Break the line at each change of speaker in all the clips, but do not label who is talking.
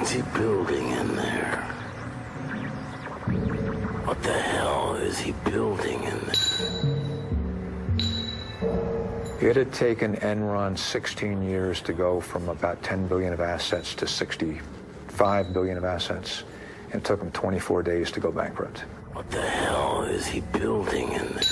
What's he building in there? What the hell is he building in there?
It had taken Enron 16 years to go from about 10 billion of assets to 65 billion of assets. And it took them 24 days to go bankrupt.
What the hell is he building in there?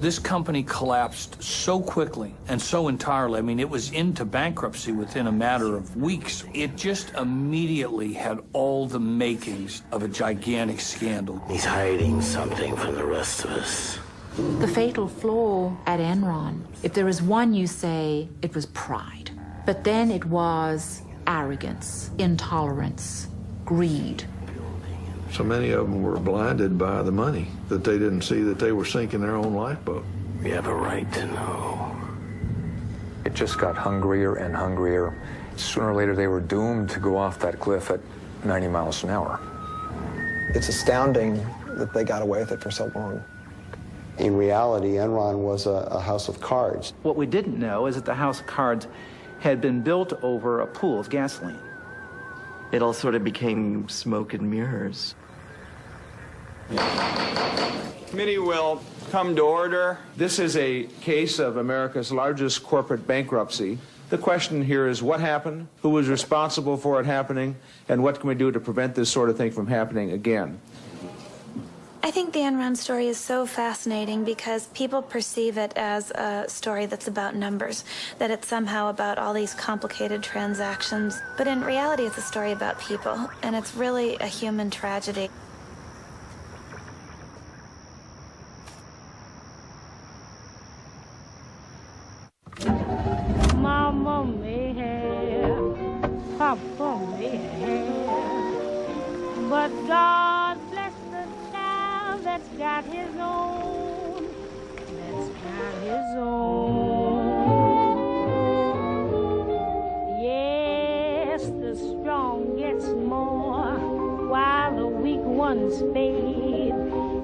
This company collapsed so quickly and so entirely. I mean, it was into bankruptcy within a matter of weeks. It just immediately had all the makings of a gigantic scandal.
He's hiding something from the rest of us.
The fatal flaw at Enron, if there is one, you say it was pride. But then it was arrogance, intolerance, greed.
So many of them were blinded by the money that they didn't see that they were sinking their own lifeboat.
We have a right to know.
It just got hungrier and hungrier. Sooner or later, they were doomed to go off that cliff at 90 miles an hour.
It's astounding that they got away with it for so long.
In reality, Enron was a house of cards.
What we didn't know is that the house of cards had been built over a pool of gasoline.
It all sort of became smoke and mirrors.
Committee will come to order. This is a case of America's largest corporate bankruptcy. The question here is what happened, who was responsible for it happening, and what can we do to prevent this sort of thing from happening again?
I think the Enron story is so fascinating because people perceive it as a story that's about numbers, that it's somehow about all these complicated transactions. But in reality, it's a story about people, and it's really a human tragedy.
Mama may have, Papa may have, but God bless the child that's got his own, that's got his own. Yes, the strong gets more, while the weak ones fade.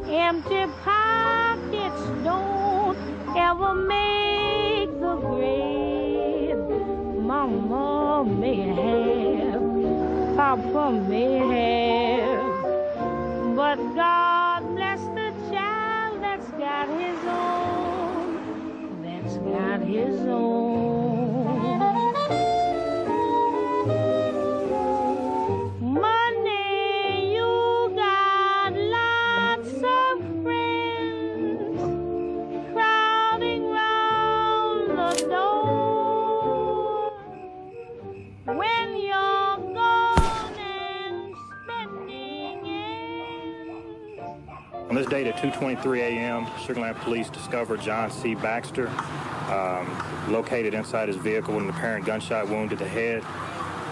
Empty pockets don't ever make the grade. Mama may have, Papa may have, but God bless the child that's got his own, that's got his own. Money, you got lots of friends crowding round the door. When you're gone and spending ends.
On this date at 2:23 a.m., Sugar Land Police discovered John C. Baxter located inside his vehicle with an apparent gunshot wound to the head.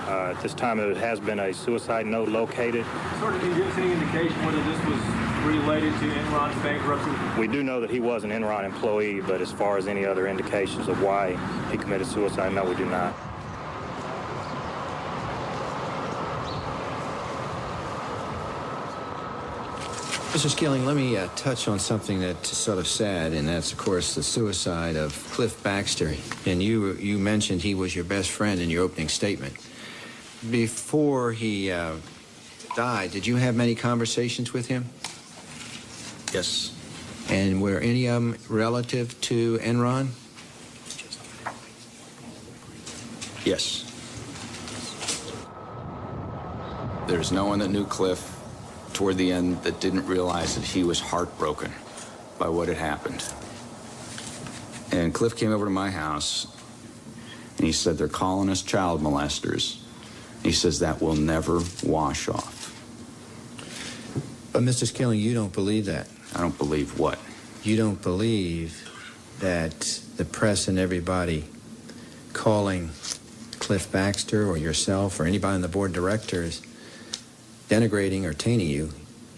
At this time, there has been a suicide note located.
Sort of, can you give us any indication whether this was related to Enron's bankruptcy?
We do know that he was an Enron employee, but as far as any other indications of why he committed suicide, no, we do not.
Mr. Skilling, let me touch on something that's sort of sad, and that's, of course, the suicide of Cliff Baxter. And you mentioned he was your best friend in your opening statement. Before he died, did you have many conversations with him?
Yes.
And were any of them relative to Enron?
Yes. There's no one that knew Cliff toward the end that didn't realize that he was heartbroken by what had happened. And Cliff came over to my house and he said, they're calling us child molesters. He says that will never wash off.
But Mr. Skilling, you don't believe that.
I don't believe what?
You don't believe that the press and everybody calling Cliff Baxter or yourself or anybody on the board of directors denigrating or tainting you,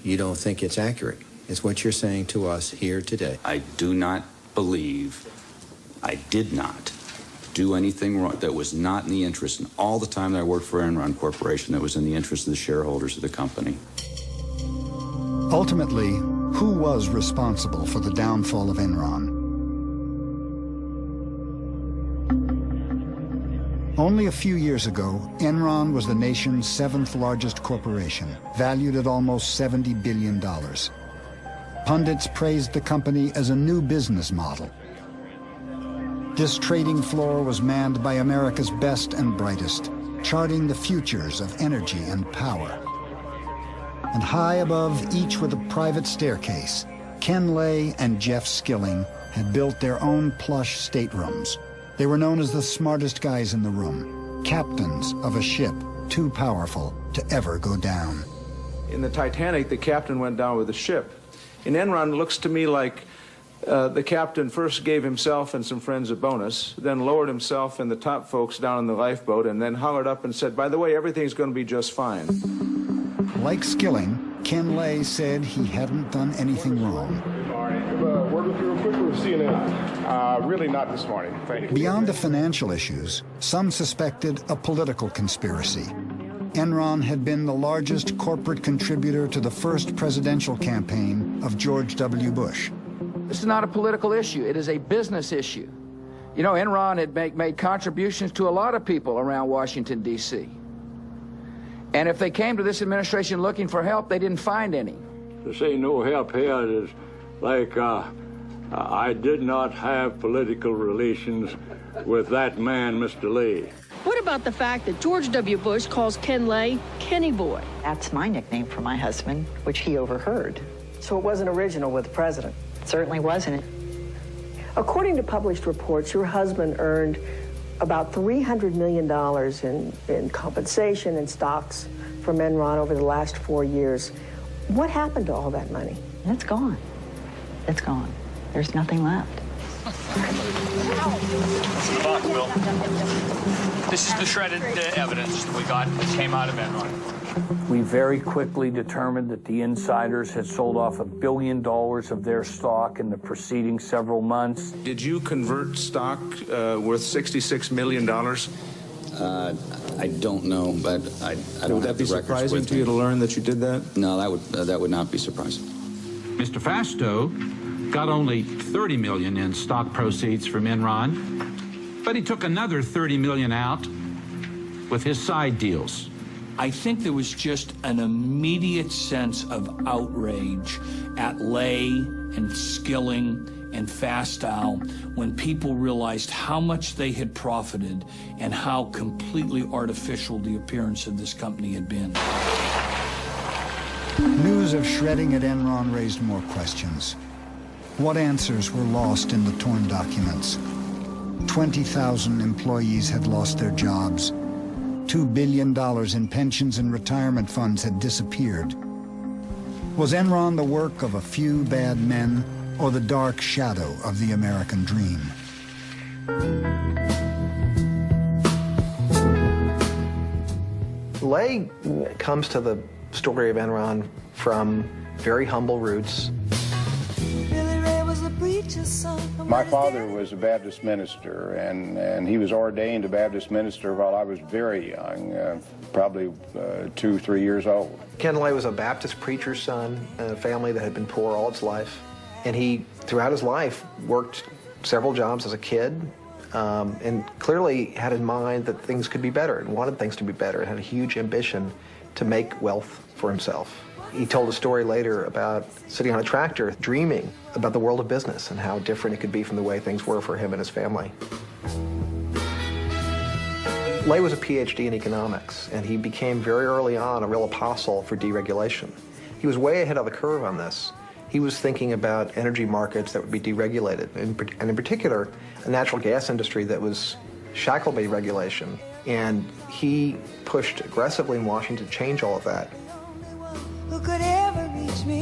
you don't think it's accurate. It's what you're saying to us here today.
I do not believe I did not do anything wrong that was not in the interest, and all the time that I worked for Enron Corporation, that was in the interest of the shareholders of the company.
Ultimately, who was responsible for the downfall of Enron? Only a few years ago, Enron was the nation's 7th largest corporation, valued at almost $70 billion. Pundits praised the company as a new business model. This trading floor was manned by America's best and brightest, charting the futures of energy and power. And high above each with a private staircase, Ken Lay and Jeff Skilling had built their own plush staterooms. They were known as the smartest guys in the room, captains of a ship too powerful to ever go down.
In the Titanic, the captain went down with the ship. In Enron, it looks to me like the captain first gave himself and some friends a bonus, then lowered himself and the top folks down in the lifeboat, and then hollered up and said, by the way, everything's going to be just fine.
Like Skilling, Ken Lay said he hadn't done anything wrong.
Word with you real quick, we're seeing it. Really not this morning. Thank you.
Beyond the financial issues, some suspected a political conspiracy. Enron had been the largest corporate contributor to the first presidential campaign of George W. Bush.
This is not a political issue. It is a business issue. You know, Enron had made contributions to a lot of people around Washington, D.C. And if they came to this administration looking for help, they didn't find any.
To say no help here is like I did not have political relations with that man, Mr. Lay.
What about the fact that George W. Bush calls Ken Lay Kenny Boy?
That's my nickname for my husband, which he overheard.
So it wasn't original with the president?
Certainly wasn't.
According to published reports, your husband earned about $300 million in compensation and stocks from Enron over the last 4 years. What happened to all that money?
It's gone. It's gone. There's nothing left.
Fuck, Will. This is the shredded evidence we got that came out of Enron. We very quickly determined that the insiders had sold off $1 billion of their stock in the preceding several months.
Did you convert stock worth $66 million?
I don't know, but I don't.
Would that be surprising to you to learn that you did that?
No, that would not be surprising.
Mr. Fasto got only $30 million in stock proceeds from Enron, but he took another $30 million out with his side deals.
I think there was just an immediate sense of outrage at Lay and Skilling and Fastow when people realized how much they had profited and how completely artificial the appearance of this company had been.
News of shredding at Enron raised more questions. What answers were lost in the torn documents? 20,000 employees had lost their jobs. $2 billion in pensions and retirement funds had disappeared. Was Enron the work of a few bad men or the dark shadow of the American dream?
Lay comes to the story of Enron from very humble roots.
My father was a Baptist minister, and he was ordained a Baptist minister while I was very young, probably 2, 3 years old.
Ken Lay was a Baptist preacher's son in a family that had been poor all its life. And he, throughout his life, worked several jobs as a kid, and clearly had in mind that things could be better and wanted things to be better and had a huge ambition to make wealth for himself. He told a story later about sitting on a tractor dreaming about the world of business and how different it could be from the way things were for him and his family. Lay was a PhD in economics, and he became very early on a real apostle for deregulation. He was way ahead of the curve on this. He was thinking about energy markets that would be deregulated, and in particular, a natural gas industry that was shackled by deregulation. And he pushed aggressively in Washington to change all of that.
Who could ever reach me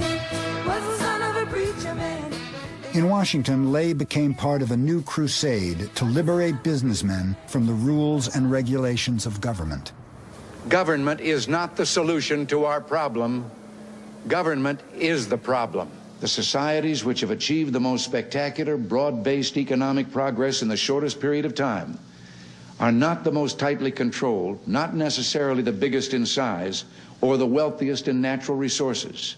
was the son of a preacher man.
In Washington, Lay became part of a new crusade to liberate businessmen from the rules and regulations of government.
Government is not the solution to our problem. Government is the problem. The societies which have achieved the most spectacular, broad-based economic progress in the shortest period of time are not the most tightly controlled, not necessarily the biggest in size, or the wealthiest in natural resources.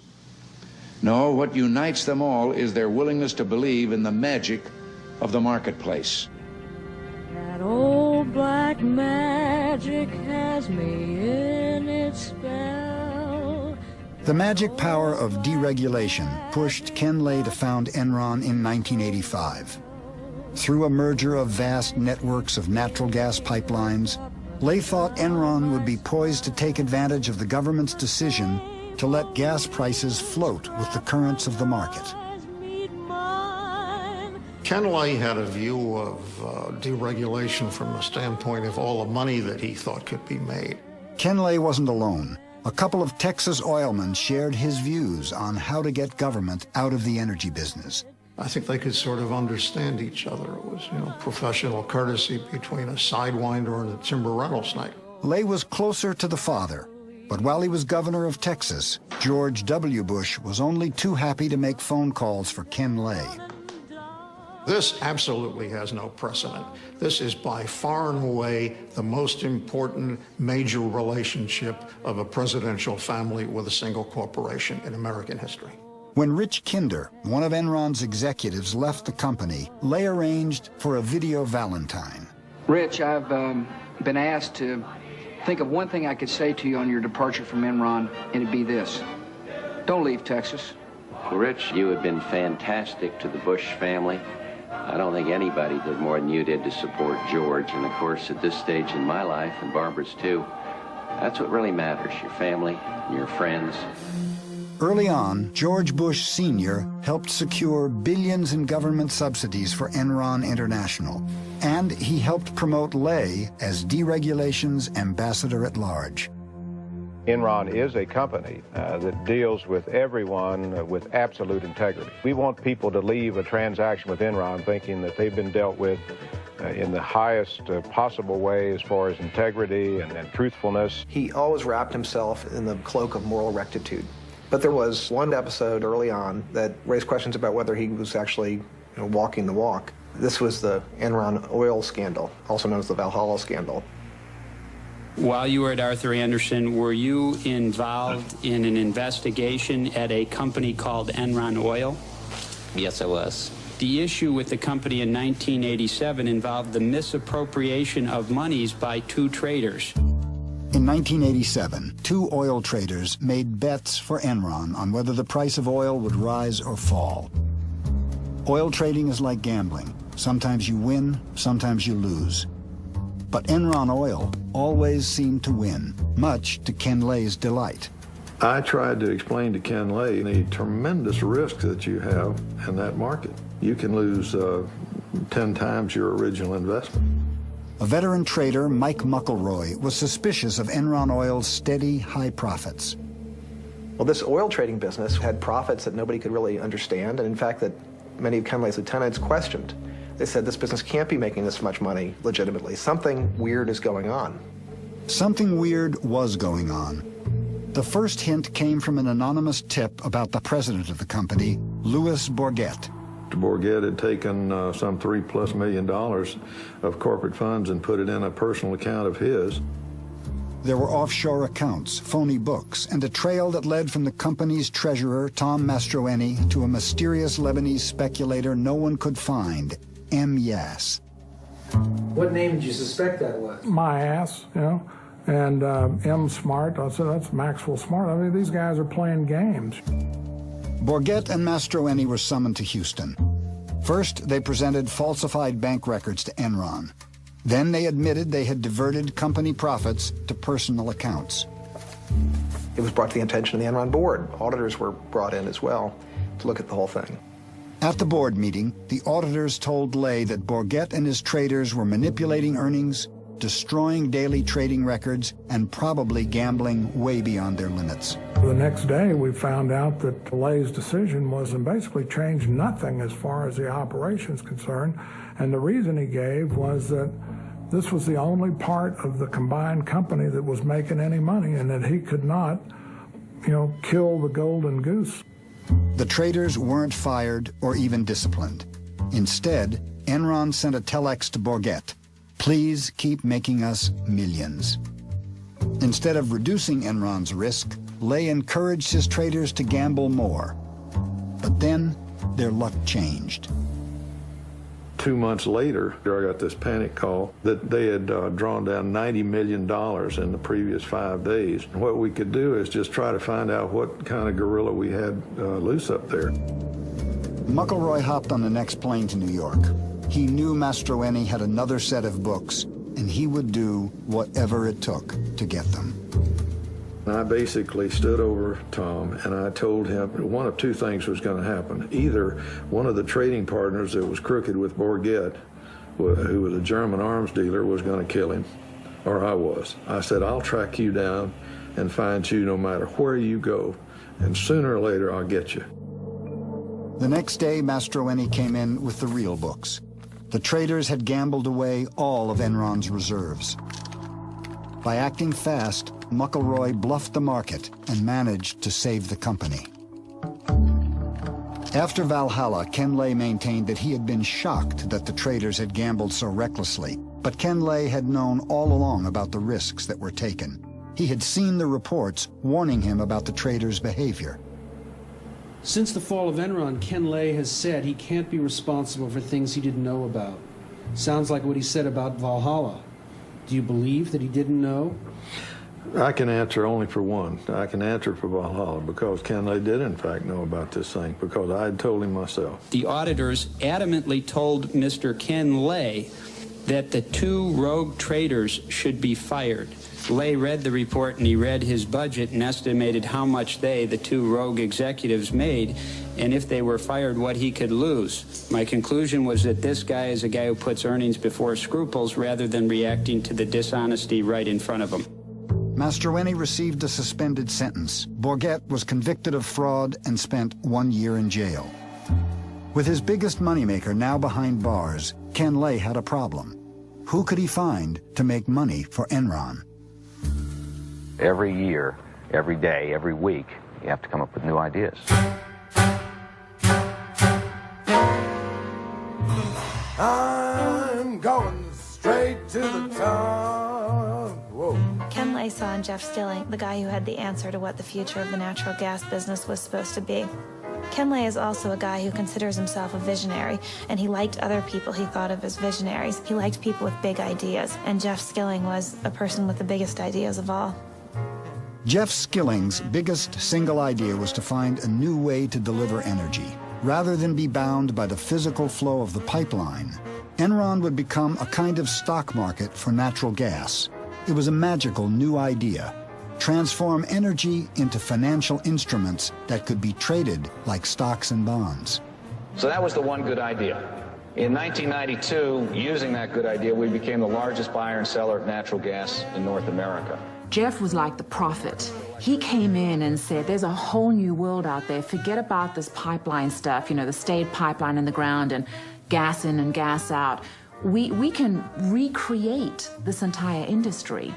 No, what unites them all is their willingness to believe in the magic of the marketplace.
That old black man
has me in its spell.
The magic power of deregulation pushed Ken Lay to found Enron in 1985. Through a merger of vast networks of natural gas pipelines, Lay thought Enron would be poised to take advantage of the government's decision to let gas prices float with the currents of the market.
Ken Lay had a view of deregulation from the standpoint of all the money that he thought could be made.
Ken Lay wasn't alone. A couple of Texas oilmen shared his views on how to get government out of the energy business.
I think they could sort of understand each other. It was, professional courtesy between a sidewinder and a timber rental snake.
Lay was closer to the father, but while he was governor of Texas, George W. Bush was only too happy to make phone calls for Ken Lay.
This absolutely has no precedent. This is by far and away the most important major relationship of a presidential family with a single corporation in American history.
When Rich Kinder, one of Enron's executives, left the company, Lay arranged for a video Valentine.
Rich, I've been asked to think of one thing I could say to you on your departure from Enron, and it'd be this. Don't leave Texas.
Well, Rich, you have been fantastic to the Bush family. I don't think anybody did more than you did to support George. And of course, at this stage in my life, and Barbara's too, that's what really matters, your family and your friends.
Early on, George Bush Sr. helped secure billions in government subsidies for Enron International. And he helped promote Lay as deregulation's ambassador at large.
Enron is a company that deals with everyone with absolute integrity. We want people to leave a transaction with Enron thinking that they've been dealt with in the highest possible way as far as integrity and truthfulness.
He always wrapped himself in the cloak of moral rectitude. But there was one episode early on that raised questions about whether he was actually walking the walk. This was the Enron oil scandal, also known as the Valhalla scandal.
While you were at Arthur Andersen, were you involved in an investigation at a company called Enron Oil?
Yes, I was.
The issue with the company in 1987 involved the misappropriation of monies by two traders.
In 1987, two oil traders made bets for Enron on whether the price of oil would rise or fall. Oil trading is like gambling. Sometimes you win, sometimes you lose. But Enron Oil always seemed to win, much to Ken Lay's delight.
I tried to explain to Ken Lay the tremendous risk that you have in that market. You can lose 10 times your original investment.
A veteran trader, Mike Muckleroy, was suspicious of Enron Oil's steady, high profits.
Well, this oil trading business had profits that nobody could really understand, and in fact that many of Ken Lay's lieutenants questioned. They said this business can't be making this much money legitimately. Something weird is going on.
Something weird was going on. The first hint came from an anonymous tip about the president of the company, Louis Bourget.
Bourget had taken some $3+ million of corporate funds and put it in a personal account of his.
There were offshore accounts, phony books, and a trail that led from the company's treasurer, Tom Mastroeni, to a mysterious Lebanese speculator no one could find, M. Yass.
What name did you suspect that was?
My ass, and M. Smart. I said, that's Maxwell Smart. I mean, these guys are playing games.
Bourget and Mastroeni were summoned to Houston. First, they presented falsified bank records to Enron. Then they admitted they had diverted company profits to personal accounts.
It was brought to the attention of the Enron board. Auditors were brought in as well to look at the whole thing.
At the board meeting, the auditors told Lay that Bourget and his traders were manipulating earnings, destroying daily trading records, and probably gambling way beyond their limits.
The next day, we found out that Lay's decision was to basically change nothing as far as the operation's concerned, and the reason he gave was that this was the only part of the combined company that was making any money, and that he could not, kill the golden goose.
The traders weren't fired or even disciplined. Instead, Enron sent a telex to Bourget. Please keep making us millions. Instead of reducing Enron's risk, Lay encouraged his traders to gamble more. But then, their luck changed.
2 months later, I got this panic call that they had drawn down $90 million in the previous 5 days. And what we could do is just try to find out what kind of gorilla we had loose up there.
McElroy hopped on the next plane to New York. He knew Mastroeni had another set of books, and he would do whatever it took to get them.
I basically stood over Tom and I told him one of two things was going to happen. Either one of the trading partners that was crooked with Bourget, who was a German arms dealer, was going to kill him, or I was. I said, I'll track you down and find you no matter where you go, and sooner or later I'll get you.
The next day, Mastroeni came in with the real books. The traders had gambled away all of Enron's reserves. By acting fast, McElroy bluffed the market and managed to save the company. After Valhalla, Ken Lay maintained that he had been shocked that the traders had gambled so recklessly, but Ken Lay had known all along about the risks that were taken. He had seen the reports warning him about the traders' behavior.
Since the fall of Enron, Ken Lay has said he can't be responsible for things he didn't know about. Sounds like what he said about Valhalla. Do you believe that he didn't know?
I can answer only for one. I can answer for Valhalla, because Ken Lay did in fact know about this thing, because I had told him myself.
The auditors adamantly told Mr. Ken Lay that the 2 rogue traders should be fired. Lay read the report and he read his budget and estimated how much the 2 rogue executives, made, and if they were fired, what he could lose. My conclusion was that this guy is a guy who puts earnings before scruples rather than reacting to the dishonesty right in front of him.
Mastroeni received a suspended sentence. Bourget was convicted of fraud and spent 1 year in jail. With his biggest moneymaker now behind bars, Ken Lay had a problem. Who could he find to make money for Enron?
Every year, every day, every week, you have to come up with new ideas.
I'm going straight to the top. Whoa.
Ken Lay saw in Jeff Skilling the guy who had the answer to what the future of the natural gas business was supposed to be. Ken Lay is also a guy who considers himself a visionary, and he liked other people he thought of as visionaries. He liked people with big ideas, and Jeff Skilling was a person with the biggest ideas of all.
Jeff Skilling's biggest single idea was to find a new way to deliver energy. Rather than be bound by the physical flow of the pipeline, Enron would become a kind of stock market for natural gas. It was a magical new idea. Transform energy into financial instruments that could be traded like stocks and bonds.
So that was the one good idea. In 1992, using that good idea, we became the largest buyer and seller of natural gas in North America.
Jeff was like the prophet. He came in and said, there's a whole new world out there. Forget about this pipeline stuff, you know, the stayed pipeline in the ground and gas in and gas out. We can recreate this entire industry.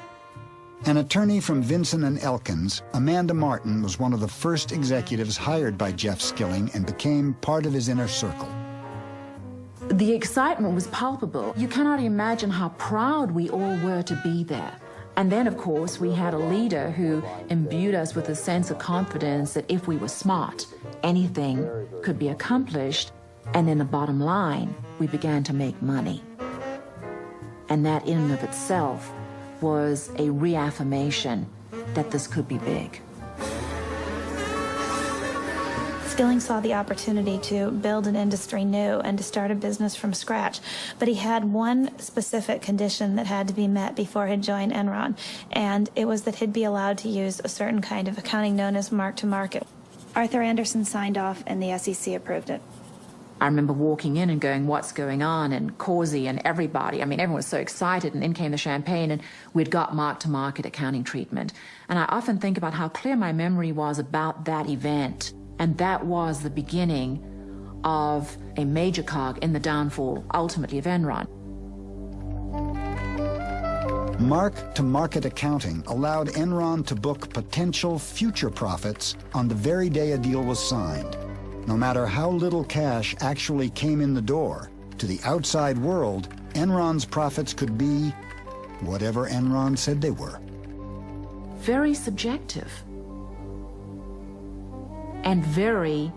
An attorney from Vinson & Elkins, Amanda Martin was one of the first executives hired by Jeff Skilling and became part of his inner circle.
The excitement was palpable. You cannot imagine how proud we all were to be there. And then, of course, we had a leader who imbued us with a sense of confidence that if we were smart, anything could be accomplished. And then the bottom line, we began to make money. And that in and of itself was a reaffirmation that this could be big.
Skilling saw the opportunity to build an industry new and to start a business from scratch, but he had one specific condition that had to be met before he'd join Enron, and it was that he'd be allowed to use a certain kind of accounting known as mark-to-market. Arthur Andersen signed off and the SEC approved it.
I remember walking in and going, what's going on? And Causey and everybody, I mean, everyone was so excited, and in came the champagne, and we'd got mark-to-market accounting treatment. And I often think about how clear my memory was about that event. And that was the beginning of a major cog in the downfall, ultimately, of Enron.
Mark-to-market accounting allowed Enron to book potential future profits on the very day a deal was signed. No matter how little cash actually came in the door, to the outside world, Enron's profits could be whatever Enron said they were.
Very subjective. And very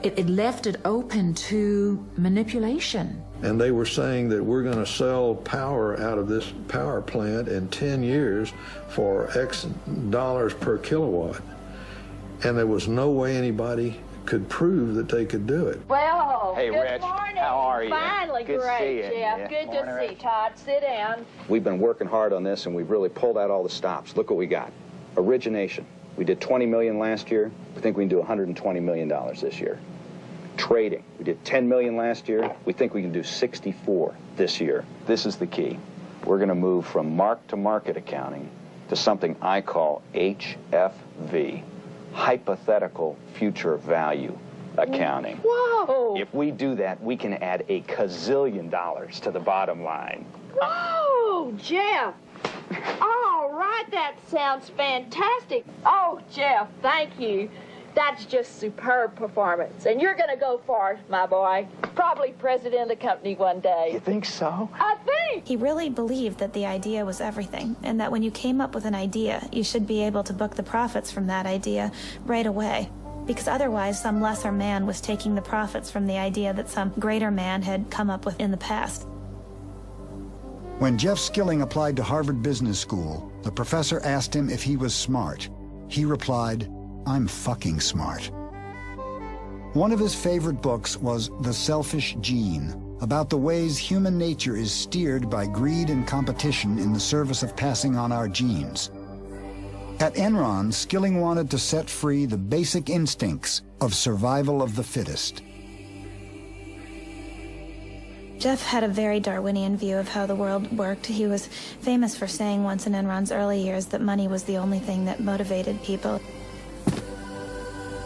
it left it open to manipulation.
And they were saying that we're going to sell power out of this power plant in 10 years for X dollars per kilowatt. And there was no way anybody could prove that they could do it.
Well,
hey,
good
Rich,
morning.
how are you?
Finally,
Good to
great,
see you.
Jeff.
Yeah.
Good
Morning,
to
Rich.
see Todd. Sit down.
We've been working hard on this, and we've really pulled out all the stops. Look what we got. Origination. We did $20 million last year. We think we can do $120 million this year. Trading. We did $10 million last year. We think we can do 64 this year. This is the key. We're going to move from mark-to-market accounting to something I call HFV, hypothetical future value accounting.
Whoa!
If we do that, we can add a gazillion dollars to the bottom line.
Whoa, Jeff! All right, that sounds fantastic. Oh, Jeff, thank you. That's just superb performance. And you're going to go far, my boy. Probably president of the company one day.
You think so?
I think.
He really believed that the idea was everything, and that when you came up with an idea, you should be able to book the profits from that idea right away. Because otherwise, some lesser man was taking the profits from the idea that some greater man had come up with in the past.
When Jeff Skilling applied to Harvard Business School, the professor asked him if he was smart. He replied, "I'm fucking smart." One of his favorite books was The Selfish Gene, about the ways human nature is steered by greed and competition in the service of passing on our genes. At Enron, Skilling wanted to set free the basic instincts of survival of the fittest.
Jeff had a very Darwinian view of how the world worked. He was famous for saying once in Enron's early years that money was the only thing that motivated people.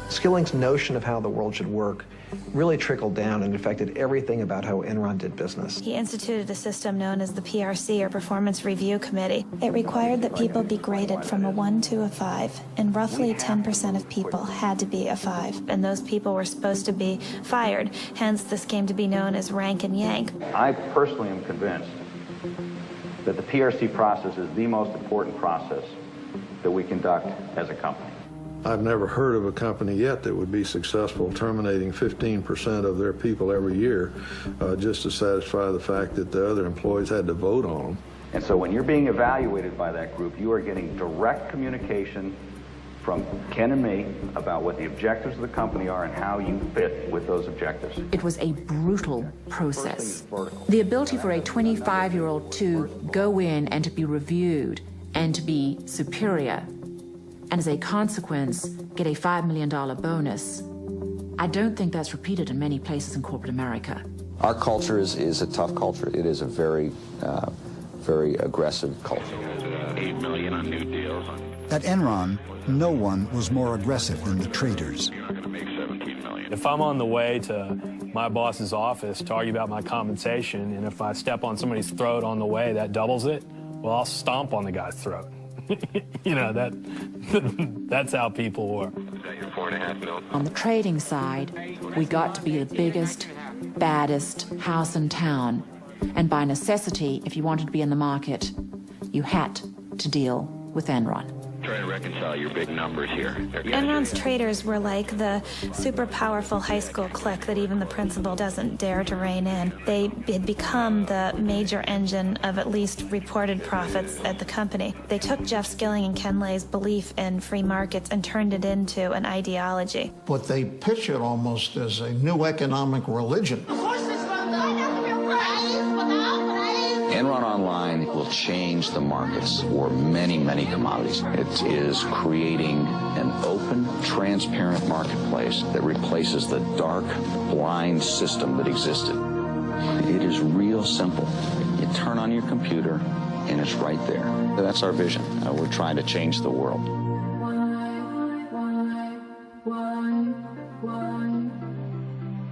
Skilling's notion of how the world should work really trickled down and affected everything about how Enron did business.
He instituted a system known as the PRC, or Performance Review Committee. It required that people be graded from a 1 to a 5, and roughly 10% of people had to be a 5, and those people were supposed to be fired. Hence, this came to be known as rank and yank.
I personally am convinced that the PRC process is the most important process that we conduct as a company.
I've never heard of a company yet that would be successful terminating 15% of their people every year just to satisfy the fact that the other employees had to vote on them.
And so when you're being evaluated by that group, you are getting direct communication from Ken and me about what the objectives of the company are and how you fit with those objectives.
It was a brutal process. The ability for a 25-year-old to go in and to be reviewed and to be superior, and as a consequence, get a $5 million bonus. I don't think that's repeated in many places in corporate America.
Our culture is a tough culture. It is a very, very aggressive culture.
8 million on new deals.
At Enron, no one was more aggressive than the traders.
If I'm on the way to my boss's office to argue about my compensation, and if I step on somebody's throat on the way, that doubles it, well, I'll stomp on the guy's throat. You know, that's how people work.
On the trading side, we got to be the biggest, baddest house in town. And by necessity, if you wanted to be in the market, you had to deal with Enron.
Try to reconcile your big numbers here.
Enron's traders were like the super powerful high school clique that even the principal doesn't dare to rein in. They had become the major engine of at least reported profits at the company. They took Jeff Skilling and Ken Lay's belief in free markets and turned it into an ideology.
But they pitch it almost as a new economic religion.
Enron Online will change the markets for many, many commodities. It is creating an open, transparent marketplace that replaces the dark, blind system that existed. It is real simple. You turn on your computer, and it's right there. That's our vision. We're trying to change the world.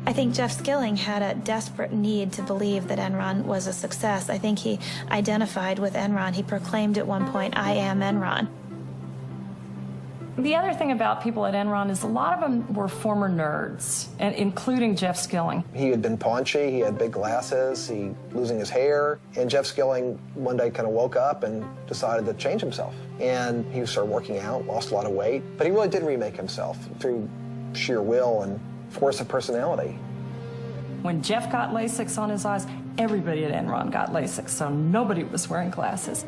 I think Jeff Skilling had a desperate need to believe that Enron was a success. I think he identified with Enron. He proclaimed at one point, "I am Enron."
The other thing about people at Enron is a lot of them were former nerds, and including Jeff Skilling.
He had been paunchy, he had big glasses, he losing his hair, and Jeff Skilling one day kind of woke up and decided to change himself. And he started working out, lost a lot of weight, but he really did remake himself through sheer will and force of personality.
When Jeff got LASIK on his eyes, everybody at Enron got LASIK, so nobody was wearing glasses.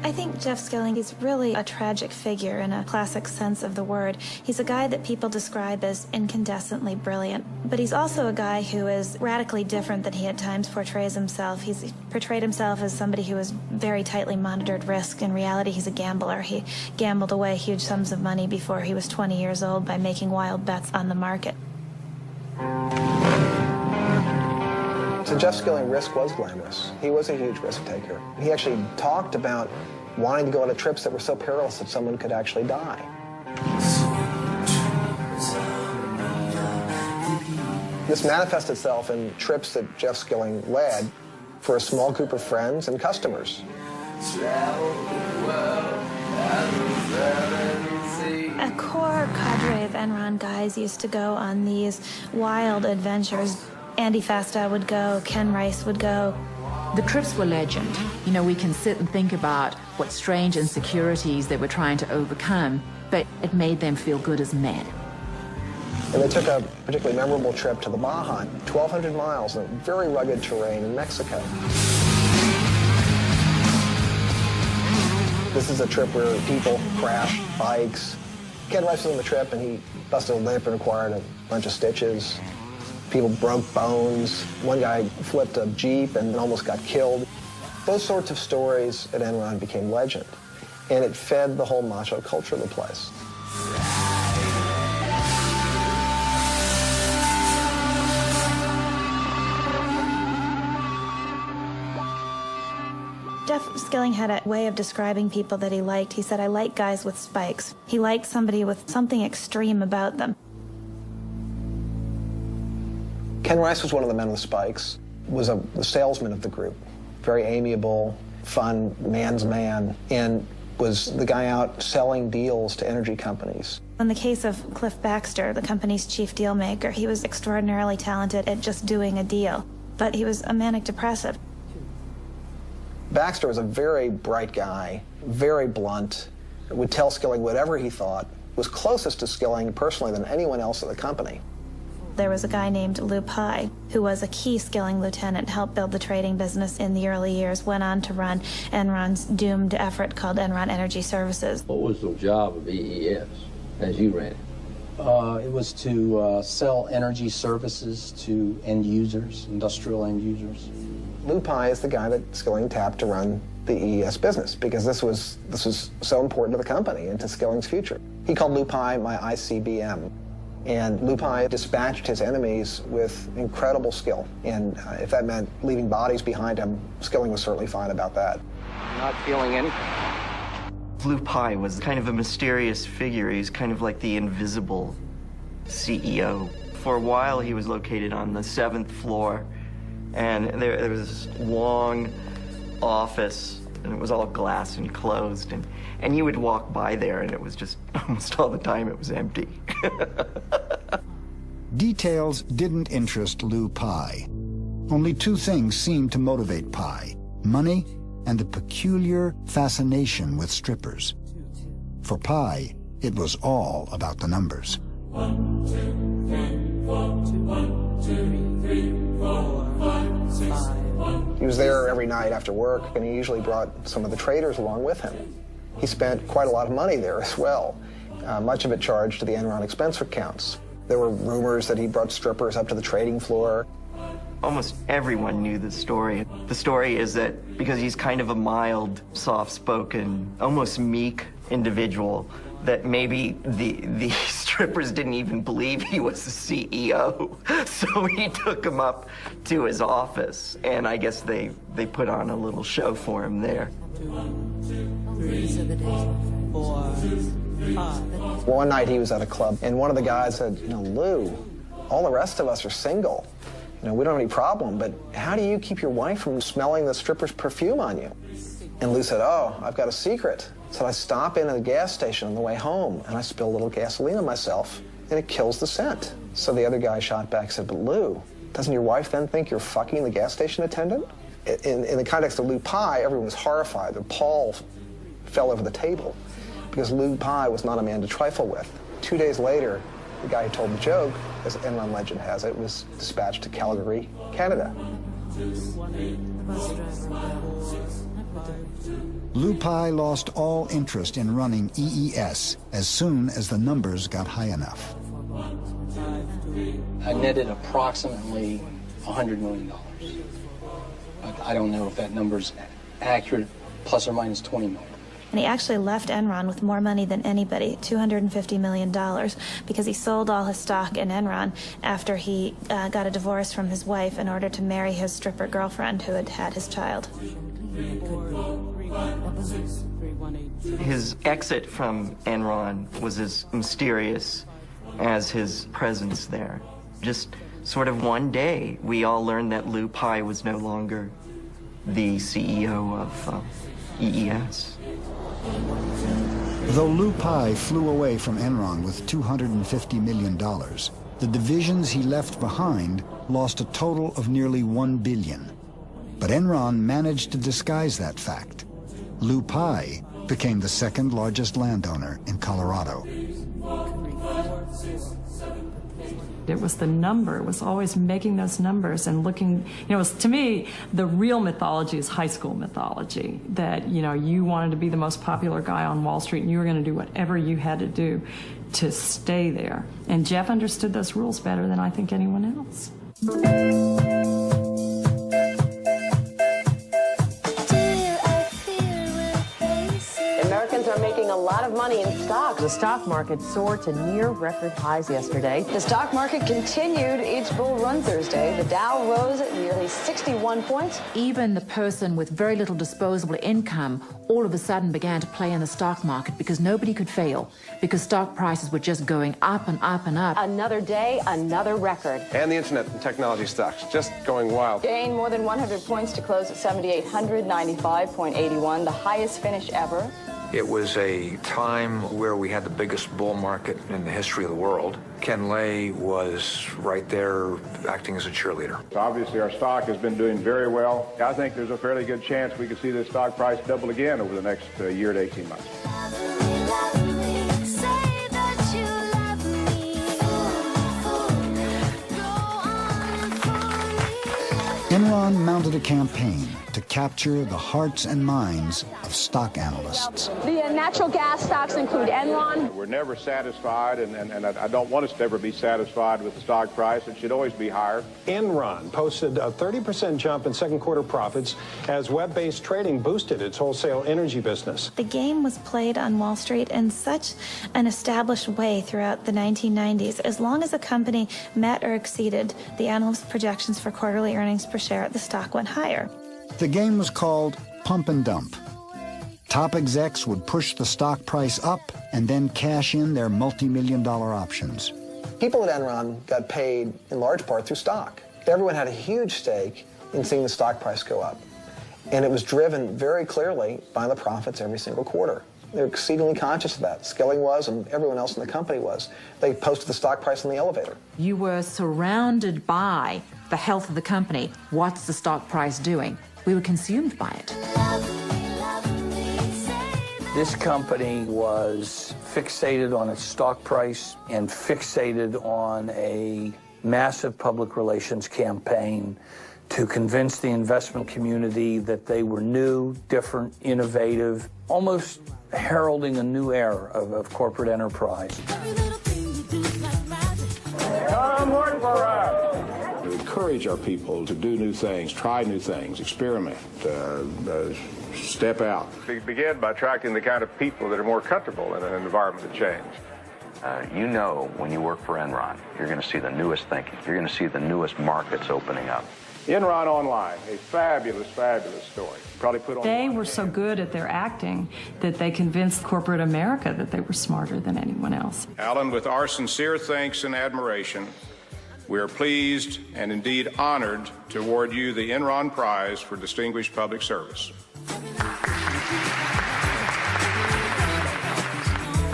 I think Jeff Skilling is really a tragic figure in a classic sense of the word. He's a guy that people describe as incandescently brilliant, but he's also a guy who is radically different than he at times portrays himself. He's portrayed himself as somebody who has very tightly monitored risk. In reality, he's a gambler. He gambled away huge sums of money before he was 20 years old by making wild bets on the market.
To Jeff Skilling, risk was glamorous. He was a huge risk taker. He actually talked about wanting to go on trips that were so perilous that someone could actually die. This manifests itself in trips that Jeff Skilling led for a small group of friends and customers.
A core cadre of Enron guys used to go on these wild adventures. Andy Fastow would go, Ken Rice would go.
The trips were legend. You know, we can sit and think about what strange insecurities they were trying to overcome, but it made them feel good as men.
And they took a particularly memorable trip to the Baja, 1,200 miles in very rugged terrain in Mexico. This is a trip where people crash bikes. Ken Rice was on the trip and he busted a lip and required a bunch of stitches. People broke bones. One guy flipped a Jeep and almost got killed. Those sorts of stories at Enron became legend, and it fed the whole macho culture of the place.
Jeff Skilling had a way of describing people that he liked. He said, I like guys with spikes. He liked somebody with something extreme about them.
Ken Rice was one of the men with spikes, was the salesman of the group. Very amiable, fun, man's man, and was the guy out selling deals to energy companies.
In the case of Cliff Baxter, the company's chief deal maker, he was extraordinarily talented at just doing a deal, but he was a manic depressive.
Baxter was a very bright guy, very blunt, would tell Skilling whatever he thought, was closest to Skilling personally than anyone else at the company.
There was a guy named Lou Pye, who was a key Skilling lieutenant, helped build the trading business in the early years, went on to run Enron's doomed effort called Enron Energy Services.
What was the job of EES as you ran it?
It was to sell energy services to end users, industrial end users.
Lou Pye is the guy that Skilling tapped to run the EES business because this was so important to the company and to Skilling's future. He called Lou Pye my ICBM. And Lou Pye dispatched his enemies with incredible skill. And if that meant leaving bodies behind him, Skilling was certainly fine about that.
Not feeling anything?
Lou Pye was kind of a mysterious figure. He's kind of like the invisible CEO. For a while, he was located on the 7th floor. And there was this long office, and it was all glass and closed. And you would walk by there, and it was just almost all the time it was empty.
Details didn't interest Lou Pye. Only two things seemed to motivate Pye: money and the peculiar fascination with strippers. For Pye, it was all about the numbers.
1, 2, 3, 4. 1, 2, 3, 4, 5, 6, 1.
He was there every night after work, and he usually brought some of the traders along with him. He spent quite a lot of money there as well, much of it charged to the Enron expense accounts. There were rumors that he brought strippers up to the trading floor.
Almost everyone knew the story. The story is that because he's kind of a mild, soft-spoken, almost meek individual, that maybe the strippers didn't even believe he was the CEO. So he took him up to his office, and I guess they put on a little show for him there.
1, 2, 3, 4, 5.
One night he was at a club, and one of the guys said, Lou, all the rest of us are single. We don't have any problem, but how do you keep your wife from smelling the stripper's perfume on you? And Lou said, oh, I've got a secret. So I stop in at a gas station on the way home, and I spill a little gasoline on myself, and it kills the scent. So the other guy shot back and said, but Lou, doesn't your wife then think you're fucking the gas station attendant? In the context of Lou Pye, everyone was horrified. The pall fell over the table because Lou Pye was not a man to trifle with. 2 days later, The guy who told the joke, as Enron legend has it, was dispatched to Calgary, Canada.
Lou Pai lost all interest in running EES as soon as the numbers got high enough.
I netted approximately $100 million. But I don't know if that number's accurate, plus or minus 20 million.
And he actually left Enron with more money than anybody, $250 million, because he sold all his stock in Enron after he got a divorce from his wife in order to marry his stripper girlfriend who had had his child.
His exit from Enron was as mysterious as his presence there. Just sort of one day, we all learned that Lou Pai was no longer the CEO of EES.
Though Lou Pai flew away from Enron with $250 million, the divisions he left behind lost a total of nearly $1 billion. But Enron managed to disguise that fact. Lou Pai became the second largest landowner in Colorado.
It was the number. It was always making those numbers and looking, it was, to me, the real mythology is high school mythology, that, you wanted to be the most popular guy on Wall Street and you were going to do whatever you had to do to stay there. And Jeff understood those rules better than I think anyone else.
Americans are making a lot of money in stocks. The stock market soared to near record highs yesterday. The stock market continued its bull run Thursday. The Dow rose at nearly 61 points.
Even the person with very little disposable income all of a sudden began to play in the stock market because nobody could fail, because stock prices were just going up and up and up.
Another day, another record.
And the internet and technology stocks just going wild.
Gained more than 100 points to close at 7,895.81, the highest finish ever.
It was a time where we had the biggest bull market in the history of the world. Ken Lay was right there acting as a cheerleader.
Obviously, our stock has been doing very well. I think there's a fairly good chance we could see this stock price double again over the next year to 18 months.
Enron mounted a campaign to capture the hearts and minds of stock analysts.
The natural gas stocks include Enron.
We're never satisfied, and I don't want us to ever be satisfied with the stock price. It should always be higher.
Enron posted a 30% jump in second quarter profits as web-based trading boosted its wholesale energy business.
The game was played on Wall Street in such an established way throughout the 1990s. As long as a company met or exceeded the analysts' projections for quarterly earnings per share, the stock went higher.
The game was called pump and dump. Top execs would push the stock price up and then cash in their multi-million-dollar options.
People at Enron got paid in large part through stock. Everyone had a huge stake in seeing the stock price go up. And it was driven very clearly by the profits every single quarter. They were exceedingly conscious of that. Skilling was, and everyone else in the company was. They posted the stock price in the elevator.
You were surrounded by the health of the company. What's the stock price doing? We were consumed by it.
This company was fixated on its stock price and fixated on a massive public relations campaign to convince the investment community that they were new, different, innovative, almost heralding a new era of corporate enterprise.
Come work for us.
We encourage our people to do new things, try new things, experiment, step out.
We begin by attracting the kind of people that are more comfortable in an environment of change.
You know when you work for Enron, you're going to see the newest thinking. You're going to see the newest markets opening up.
Enron Online, a fabulous, fabulous story. Probably put on.
They were so good at their acting that they convinced corporate America that they were smarter than anyone else.
Alan, with our sincere thanks and admiration, we are pleased and indeed honored to award you the Enron Prize for Distinguished Public Service.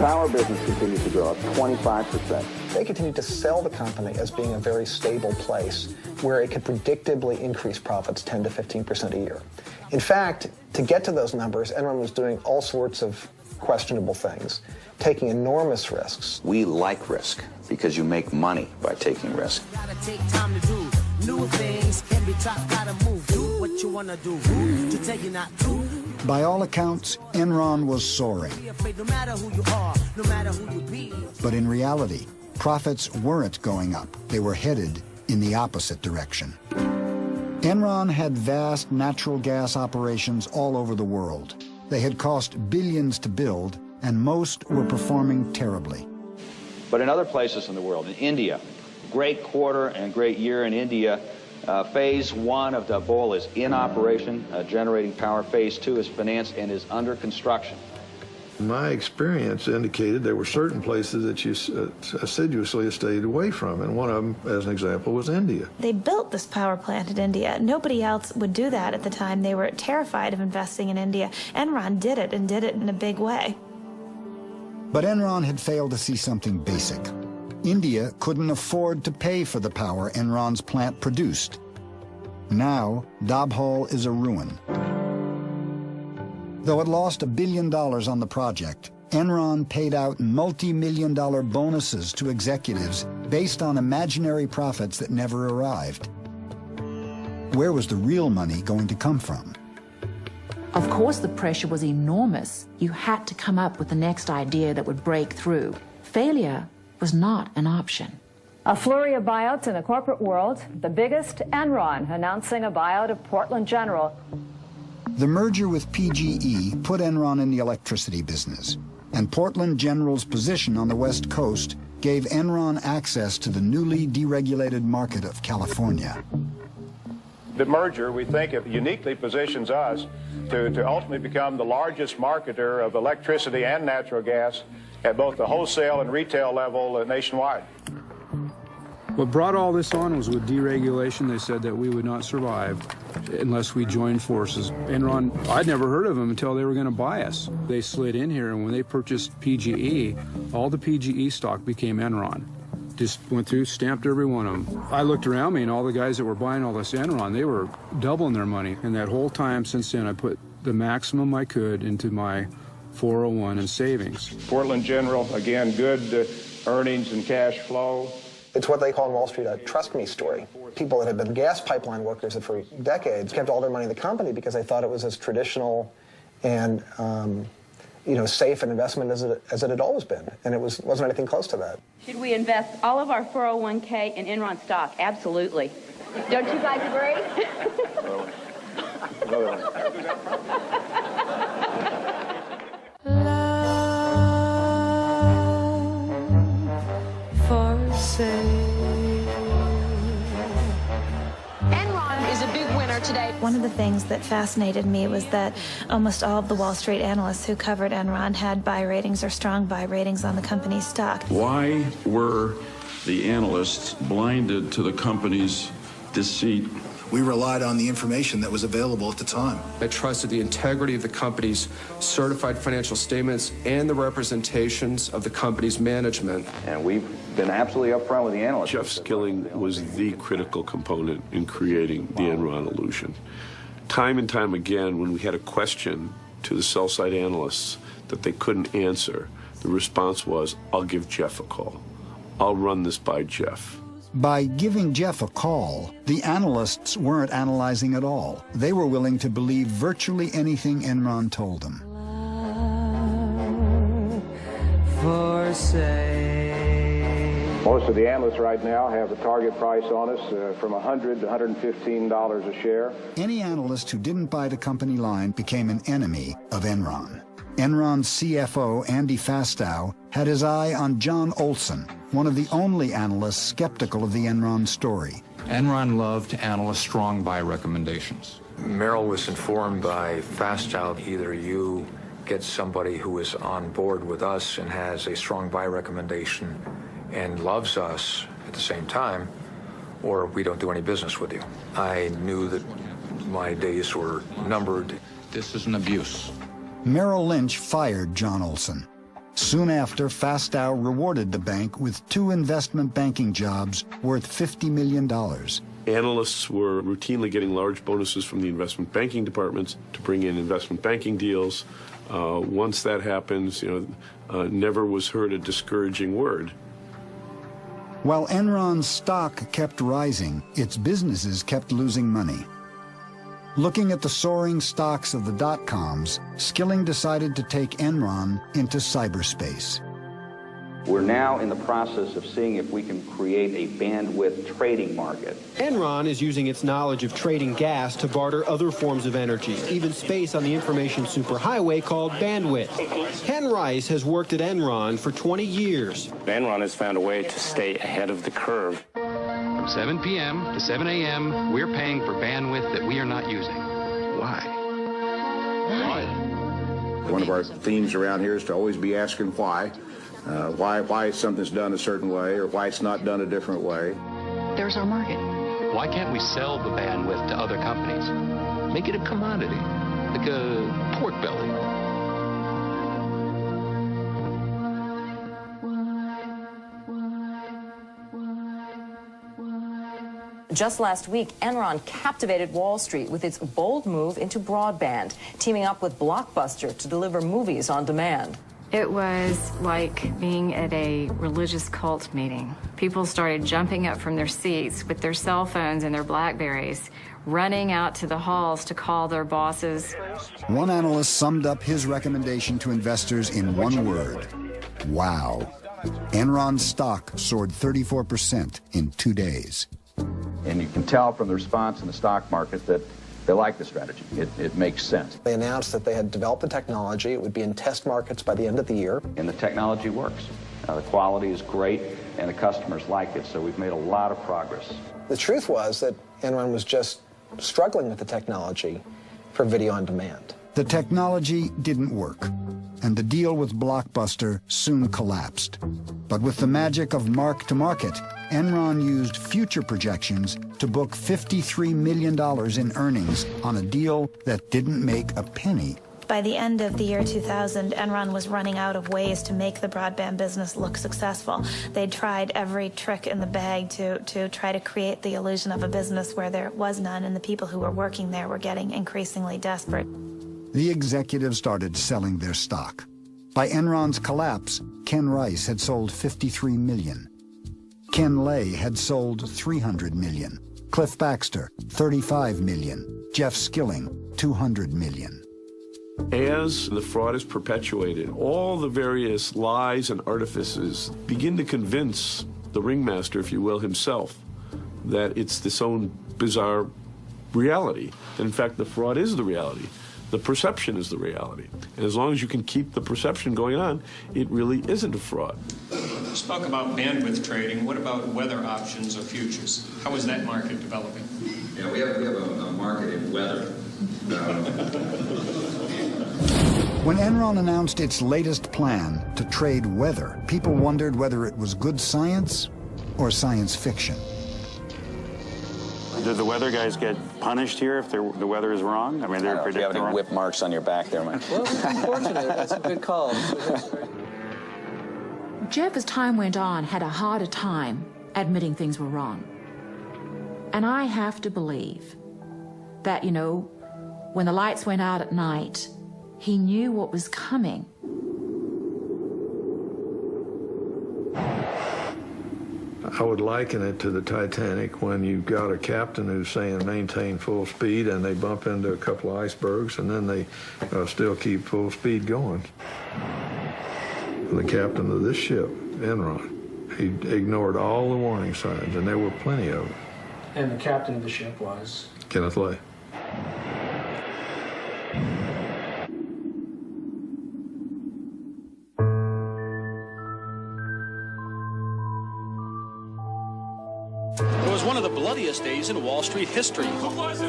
Our business continues to grow up 25%.
They continued to sell the company as being a very stable place where it could predictably increase profits 10 to 15% a year. In fact, to get to those numbers, Enron was doing all sorts of questionable things, taking enormous risks.
We like risk because you make money by taking risk.
Gotta take time to do new things. Every top gotta move. Do what you wanna do. Who to tell you not to?
By all accounts, Enron was soaring.
Be afraid no matter who you are, no matter who you be.
But in reality, profits weren't going up. They were headed in the opposite direction. Enron had vast natural gas operations all over the world. They had cost billions to build, and most were performing terribly.
But in other places in the world, in India, great quarter and great year in India. Phase 1 of the bowl is in operation, generating power. Phase 2 is financed and is under construction.
My experience indicated there were certain places that you assiduously stayed away from, and one of them, as an example, was India.
They built this power plant in India. Nobody else would do that at the time. They were terrified of investing in India. Enron did it, and did it in a big way.
But Enron had failed to see something basic. India couldn't afford to pay for the power Enron's plant produced. Now, Dabhol is a ruin. Though it lost $1 billion on the project, Enron paid out multi-million-dollar bonuses to executives based on imaginary profits that never arrived. Where was the real money going to come from?
Of course, the pressure was enormous. You had to come up with the next idea that would break through. Failure was not an option.
A flurry of buyouts in the corporate world. The biggest, Enron, announcing a buyout of Portland General.
The merger with PGE put Enron in the electricity business, and Portland General's position on the West Coast gave Enron access to the newly deregulated market of California.
The merger, we think, it uniquely positions us to ultimately become the largest marketer of electricity and natural gas at both the wholesale and retail level nationwide.
What brought all this on was with deregulation. They said that we would not survive unless we joined forces. Enron, I'd never heard of them until they were going to buy us. They slid in here, and when they purchased PGE, all the PGE stock became Enron. Just went through, stamped every one of them. I looked around me, and all the guys that were buying all this Enron, they were doubling their money. And that whole time since then, I put the maximum I could into my 401 and savings.
Portland General, again, good earnings and cash flow.
It's what they call in Wall Street a trust me story. People that had been gas pipeline workers for decades kept all their money in the company because they thought it was as traditional and safe an investment as it had always been, and it wasn't anything close to that.
Should we invest all of our 401k in Enron stock? Absolutely. Don't you guys agree?
Enron is a big winner today.
One of the things that fascinated me was that almost all of the Wall Street analysts who covered Enron had buy ratings or strong buy ratings on the company's stock.
Why were the analysts blinded to the company's deceit?
We relied on the information that was available at the time.
I trusted the integrity of the company's certified financial statements and the representations of the company's management.
And we've been absolutely upfront with the analysts.
Jeff Skilling was the critical component in creating the Enron illusion. Time and time again, when we had a question to the sell-side analysts that they couldn't answer, the response was, I'll give Jeff a call. I'll run this by Jeff.
By giving Jeff a call, the analysts weren't analyzing at all. They were willing to believe virtually anything Enron told them.
Most of the analysts right now have the target price on us from $100 to $115 a share.
Any analyst who didn't buy the company line became an enemy of Enron. Enron's CFO, Andy Fastow, had his eye on John Olson, one of the only analysts skeptical of the Enron story.
Enron loved analysts' strong buy recommendations.
Merrill was informed by Fastow, either you get somebody who is on board with us and has a strong buy recommendation and loves us at the same time, or we don't do any business with you. I knew that my days were numbered.
This is an abuse.
Merrill Lynch fired John Olson. Soon after, Fastow rewarded the bank with 2 investment banking jobs worth $50 million.
Analysts were routinely getting large bonuses from the investment banking departments to bring in investment banking deals. Once that happens, never was heard a discouraging word.
While Enron's stock kept rising, its businesses kept losing money. Looking at the soaring stocks of the dot-coms, Skilling decided to take Enron into cyberspace.
We're now in the process of seeing if we can create a bandwidth trading market.
Enron is using its knowledge of trading gas to barter other forms of energy, even space on the information superhighway called bandwidth. Ken Rice has worked at Enron for 20 years.
Enron has found a way to stay ahead of the curve.
From 7 p.m. to 7 a.m., we're paying for bandwidth that we are not using. Why?
Why?
One of our themes around here is to always be asking why. Why something's done a certain way or why it's not done a different way.
There's our market. Why can't we sell the bandwidth to other companies? Make it a commodity, like a pork belly.
Just last week, Enron captivated Wall Street with its bold move into broadband, teaming up with Blockbuster to deliver movies on demand.
It was like being at a religious cult meeting. People started jumping up from their seats with their cell phones and their BlackBerries, running out to the halls to call their bosses.
One analyst summed up his recommendation to investors in one word: wow. Enron's stock soared 34% in 2 days.
And you can tell from the response in the stock market that they like the strategy. It makes sense.
They announced that they had developed the technology. It would be in test markets by the end of the year.
And the technology works. The quality is great, and the customers like it, so we've made a lot of progress.
The truth was that Enron was just struggling with the technology for video on demand.
The technology didn't work, and the deal with Blockbuster soon collapsed. But with the magic of mark-to-market, Enron used future projections to book $53 million in earnings on a deal that didn't make a penny.
By the end of the year 2000, Enron was running out of ways to make the broadband business look successful. They'd tried every trick in the bag to try to create the illusion of a business where there was none, and the people who were working there were getting increasingly desperate.
The executives started selling their stock. By Enron's collapse, Ken Rice had sold $53 million. Ken Lay had sold $300 million. Cliff Baxter, $35 million. Jeff Skilling, $200 million.
As the fraud is perpetuated, all the various lies and artifices begin to convince the ringmaster, if you will, himself, that it's this own bizarre reality. And in fact, the fraud is the reality. The perception is the reality. And as long as you can keep the perception going on, it really isn't a fraud.
You spoke about bandwidth trading. What about weather options or futures? How is that market developing?
Yeah, we have a market in weather.
When Enron announced its latest plan to trade weather, people wondered whether it was good science or science fiction.
Did the weather guys get punished here if the weather is wrong? I mean, they're predicting.
Do you have any whip marks on your back there, Mike?
Well, it's unfortunate. That's a good call.
Jeff, as time went on, had a harder time admitting things were wrong. And I have to believe that, when the lights went out at night, he knew what was coming.
I would liken it to the Titanic when you've got a captain who's saying maintain full speed and they bump into a couple of icebergs and then they still keep full speed going. The captain of this ship, Enron, he ignored all the warning signs, and there were plenty of them.
And the captain of the ship was?
Kenneth Lay.
One of the bloodiest days in Wall Street history.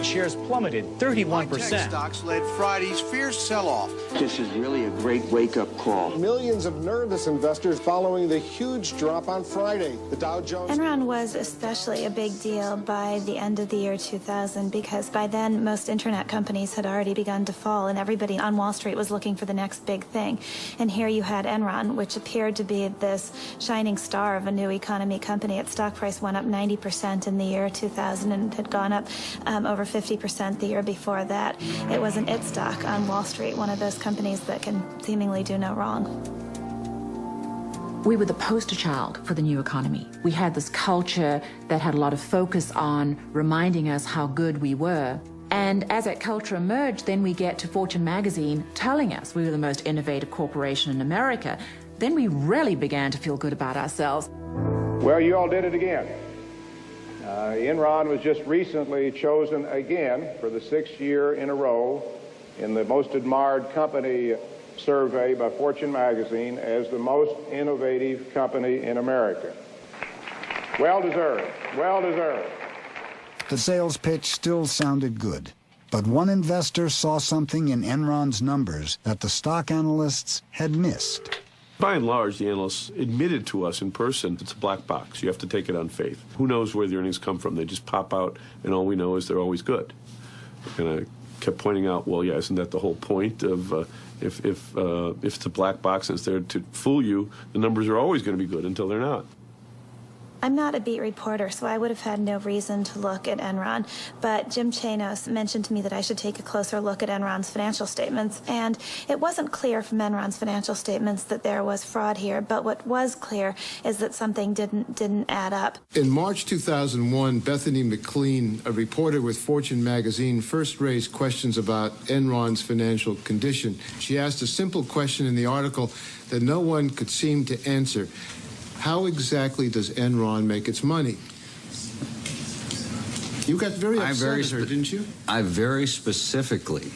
Shares plummeted 31%.
Tech stocks led Friday's fierce sell-off.
This is really a great wake-up call.
Millions of nervous investors following the huge drop on Friday. The Dow Jones...
Enron was especially a big deal by the end of the year 2000 because by then most internet companies had already begun to fall and everybody on Wall Street was looking for the next big thing. And here you had Enron, which appeared to be this shining star of a new economy company. Its stock price went up 90% in the year 2000 and had gone up over 50% the year before that. It was an it stock on Wall Street, one of those companies that can seemingly do no wrong.
We were the poster child for the new economy. We had this culture that had a lot of focus on reminding us how good we were. And as that culture emerged, then we get to Fortune magazine telling us we were the most innovative corporation in America. Then we really began to feel good about ourselves.
Well, you all did it again. Enron was just recently chosen again for the 6th year in a row in the most admired company survey by Fortune magazine as the most innovative company in America. Well deserved. Well deserved.
The sales pitch still sounded good, but one investor saw something in Enron's numbers that the stock analysts had missed.
By and large, the analysts admitted to us in person it's a black box. You have to take it on faith. Who knows where the earnings come from? They just pop out, and all we know is they're always good. And I kept pointing out, well, yeah, isn't that the whole point of if it's a black box and it's there to fool you, the numbers are always going to be good until they're not.
I'm not a beat reporter, so I would have had no reason to look at Enron, but Jim Chanos mentioned to me that I should take a closer look at Enron's financial statements, and it wasn't clear from Enron's financial statements that there was fraud here, but what was clear is that something didn't add up.
In March 2001, Bethany McLean, a reporter with Fortune magazine, first raised questions about Enron's financial condition. She asked a simple question in the article that no one could seem to answer. How exactly does Enron make its money? You got very upset at her, didn't you?
I very specifically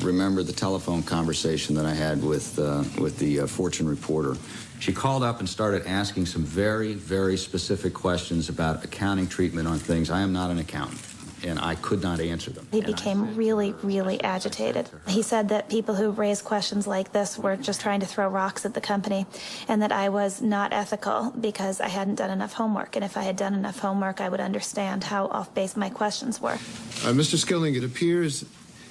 remember the telephone conversation that I had with the Fortune reporter. She called up and started asking some very, very specific questions about accounting treatment on things. I am not an accountant, and I could not answer them.
He became really, really agitated. He said that people who raised questions like this were just trying to throw rocks at the company, and that I was not ethical because I hadn't done enough homework. And if I had done enough homework, I would understand how off-base my questions were.
Mr. Skilling, it appears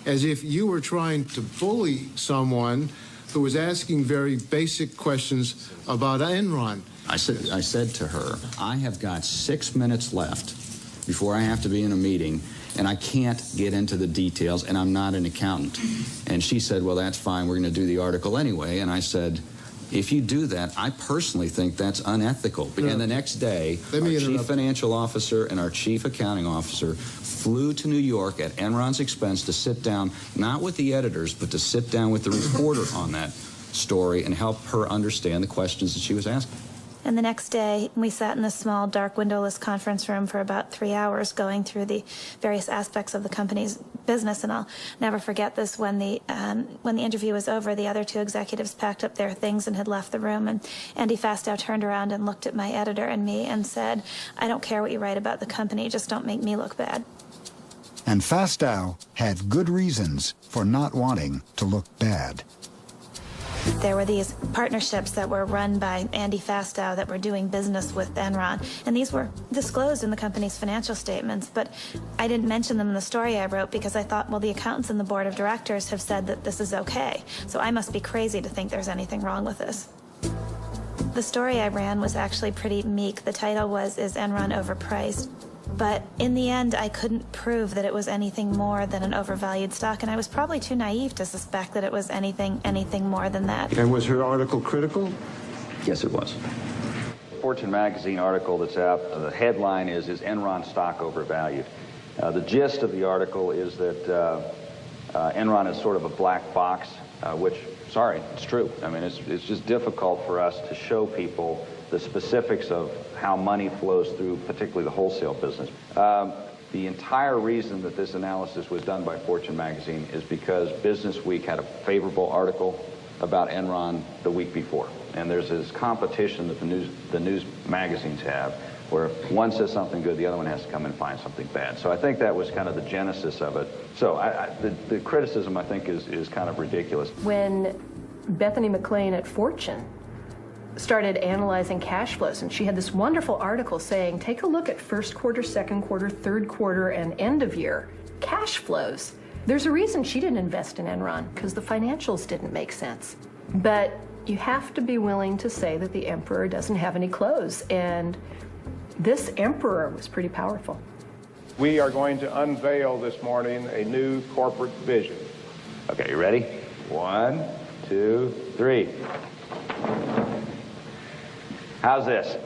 as if you were trying to bully someone who was asking very basic questions about Enron.
I said to her, I have got 6 minutes left before I have to be in a meeting, and I can't get into the details, and I'm not an accountant. And she said, well, that's fine, we're going to do the article anyway. And I said, if you do that, I personally think that's unethical. No. And the next day, our chief financial officer and our chief accounting officer flew to New York at Enron's expense to sit down, not with the editors, but to sit down with the reporter on that story and help her understand the questions that she was asking.
And the next day, we sat in this small, dark, windowless conference room for about 3 hours going through the various aspects of the company's business. And I'll never forget this. When the interview was over, the other two executives packed up their things and had left the room. And Andy Fastow turned around and looked at my editor and me and said, I don't care what you write about the company, just don't make me look bad.
And Fastow had good reasons for not wanting to look bad.
There were these partnerships that were run by Andy Fastow that were doing business with Enron, and these were disclosed in the company's financial statements, but I didn't mention them in the story I wrote because I thought, well, the accountants and the board of directors have said that this is okay, so I must be crazy to think there's anything wrong with this. The story I ran was actually pretty meek. The title was, Is Enron Overpriced? But in the end, I couldn't prove that it was anything more than an overvalued stock, and I was probably too naive to suspect that it was anything more than that.
And was her article critical?
Yes, it was. Fortune magazine article that's out, the headline is Enron stock overvalued? The gist of the article is that Enron is sort of a black box, which, sorry, it's true. I mean, it's just difficult for us to show people the specifics of how money flows through, particularly the wholesale business. The entire reason that this analysis was done by Fortune magazine is because Business Week had a favorable article about Enron the week before. And there's this competition that the news magazines have, where if one says something good, the other one has to come and find something bad. So I think that was kind of the genesis of it. So the criticism, I think, is kind of ridiculous.
When Bethany McLean at Fortune started analyzing cash flows, and she had this wonderful article saying, take a look at first quarter, second quarter, third quarter, and end of year cash flows. There's a reason she didn't invest in Enron, because the financials didn't make sense. But you have to be willing to say that the emperor doesn't have any clothes, and This emperor was pretty powerful.
We are going to unveil this morning a new corporate vision.
Okay, you ready? 1, 2, 3. How's this?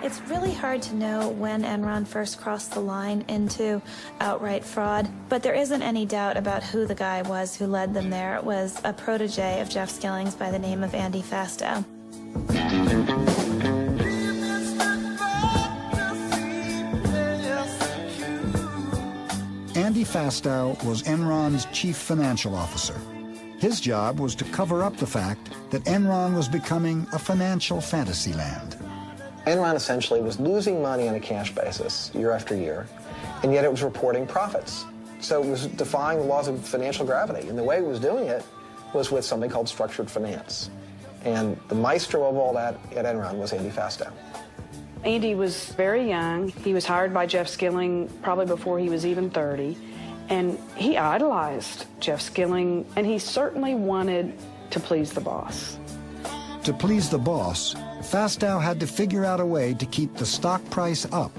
It's really hard to know when Enron first crossed the line into outright fraud, but there isn't any doubt about who the guy was who led them there. It was a protege of Jeff Skilling's by the name of Andy Fastow.
Andy Fastow was Enron's chief financial officer. His job was to cover up the fact that Enron was becoming a financial fantasy land.
Enron essentially was losing money on a cash basis year after year, and yet it was reporting profits. So it was defying the laws of financial gravity, and the way it was doing it was with something called structured finance. And the maestro of all that at Enron was Andy Fastow.
Andy was very young. He was hired by Jeff Skilling probably before he was even 30, and he idolized Jeff Skilling, and he certainly wanted to please the boss.
To please the boss, Fastow had to figure out a way to keep the stock price up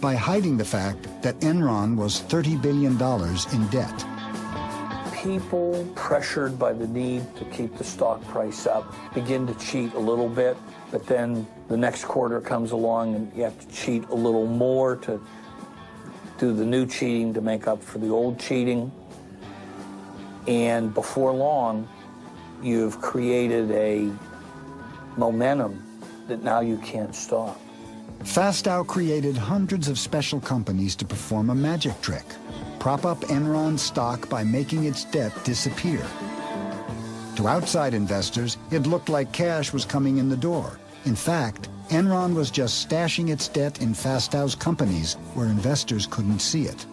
by hiding the fact that Enron was $30 billion in debt.
People pressured by the need to keep the stock price up begin to cheat a little bit, but then the next quarter comes along and you have to cheat a little more to do the new cheating to make up for the old cheating. And before long, you've created a momentum that now you can't stop.
Fastow created hundreds of special companies to perform a magic trick, prop up Enron's stock by making its debt disappear. To outside investors, it looked like cash was coming in the door. In fact, Enron was just stashing its debt in Fastow's companies where investors couldn't see it.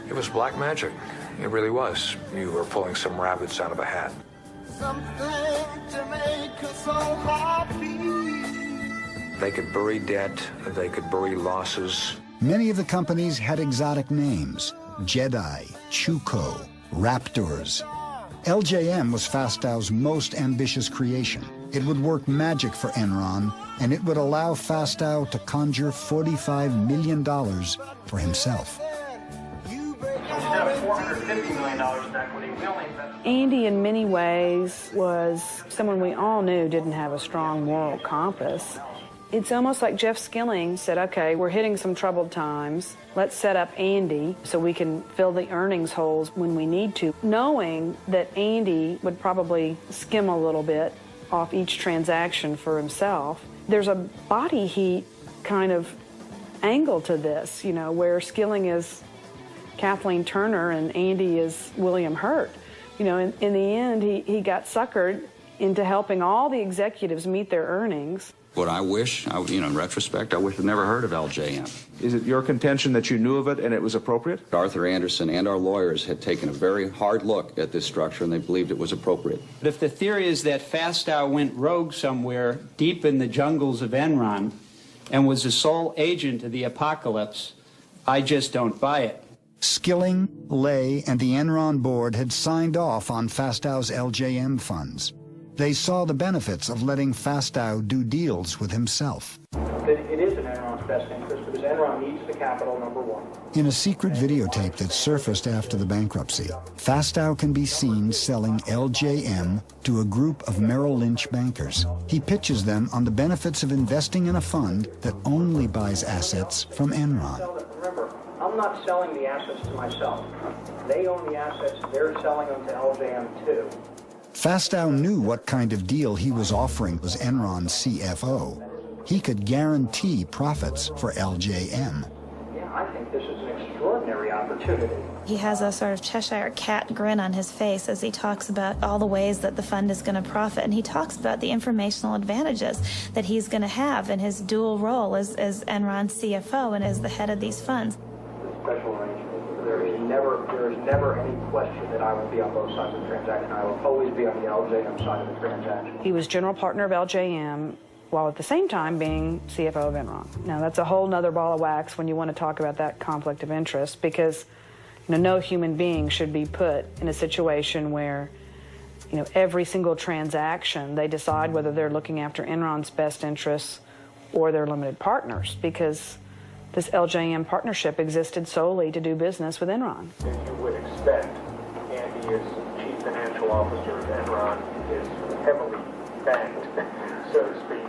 It was black magic. It really was. You were pulling some rabbits out of a hat. They could bury debt, they could bury losses.
Many of the companies had exotic names: Jedi, Chuko, Raptors. LJM was Fastow's most ambitious creation. It would work magic for Enron, and it would allow Fastow to conjure $45 million for himself.
Andy, in many ways, was someone we all knew didn't have a strong moral compass. It's almost like Jeff Skilling said, okay, we're hitting some troubled times. Let's set up Andy so we can fill the earnings holes when we need to, knowing that Andy would probably skim a little bit off each transaction for himself. There's a body heat kind of angle to this, you know, where Skilling is Kathleen Turner and Andy is William Hurt. You know, in the end, he got suckered into helping all the executives meet their earnings.
What I wish, in retrospect, I wish I'd never heard of LJM.
Is it your contention that you knew of it and it was appropriate?
Arthur Anderson and our lawyers had taken a very hard look at this structure, and they believed it was appropriate.
But if the theory is that Fastow went rogue somewhere deep in the jungles of Enron and was the sole agent of the apocalypse, I just don't buy it.
Skilling, Lay, and the Enron board had signed off on Fastow's LJM funds. They saw the benefits of letting Fastow do deals with himself.
It is in Enron's best interest because Enron needs the capital, number one.
In a secret videotape that surfaced after the bankruptcy, Fastow can be seen selling LJM to a group of Merrill Lynch bankers. He pitches them on the benefits of investing in a fund that only buys assets from Enron.
Remember, I'm not selling the assets to myself. They own the assets, they're selling them to LJM too.
Fastow knew what kind of deal he was offering as Enron's CFO. He could guarantee profits for LJM.
Yeah, I think this is an extraordinary opportunity.
He has a sort of Cheshire cat grin on his face as he talks about all the ways that the fund is going to profit, and he talks about the informational advantages that he's going to have in his dual role as Enron's CFO and as the head of these funds.
Special arrangement. There is never any question that I would be on both sides of the transaction. I will always be on the LJM side of the transaction.
He was general partner of LJM while at the same time being CFO of Enron. Now, that's a whole nother ball of wax when you want to talk about that conflict of interest, because no human being should be put in a situation where every single transaction, they decide whether they're looking after Enron's best interests or their limited partners, because this LJM partnership existed solely to do business with Enron.
As you would expect, Andy, as chief financial officer of Enron, is heavily banked, so to speak.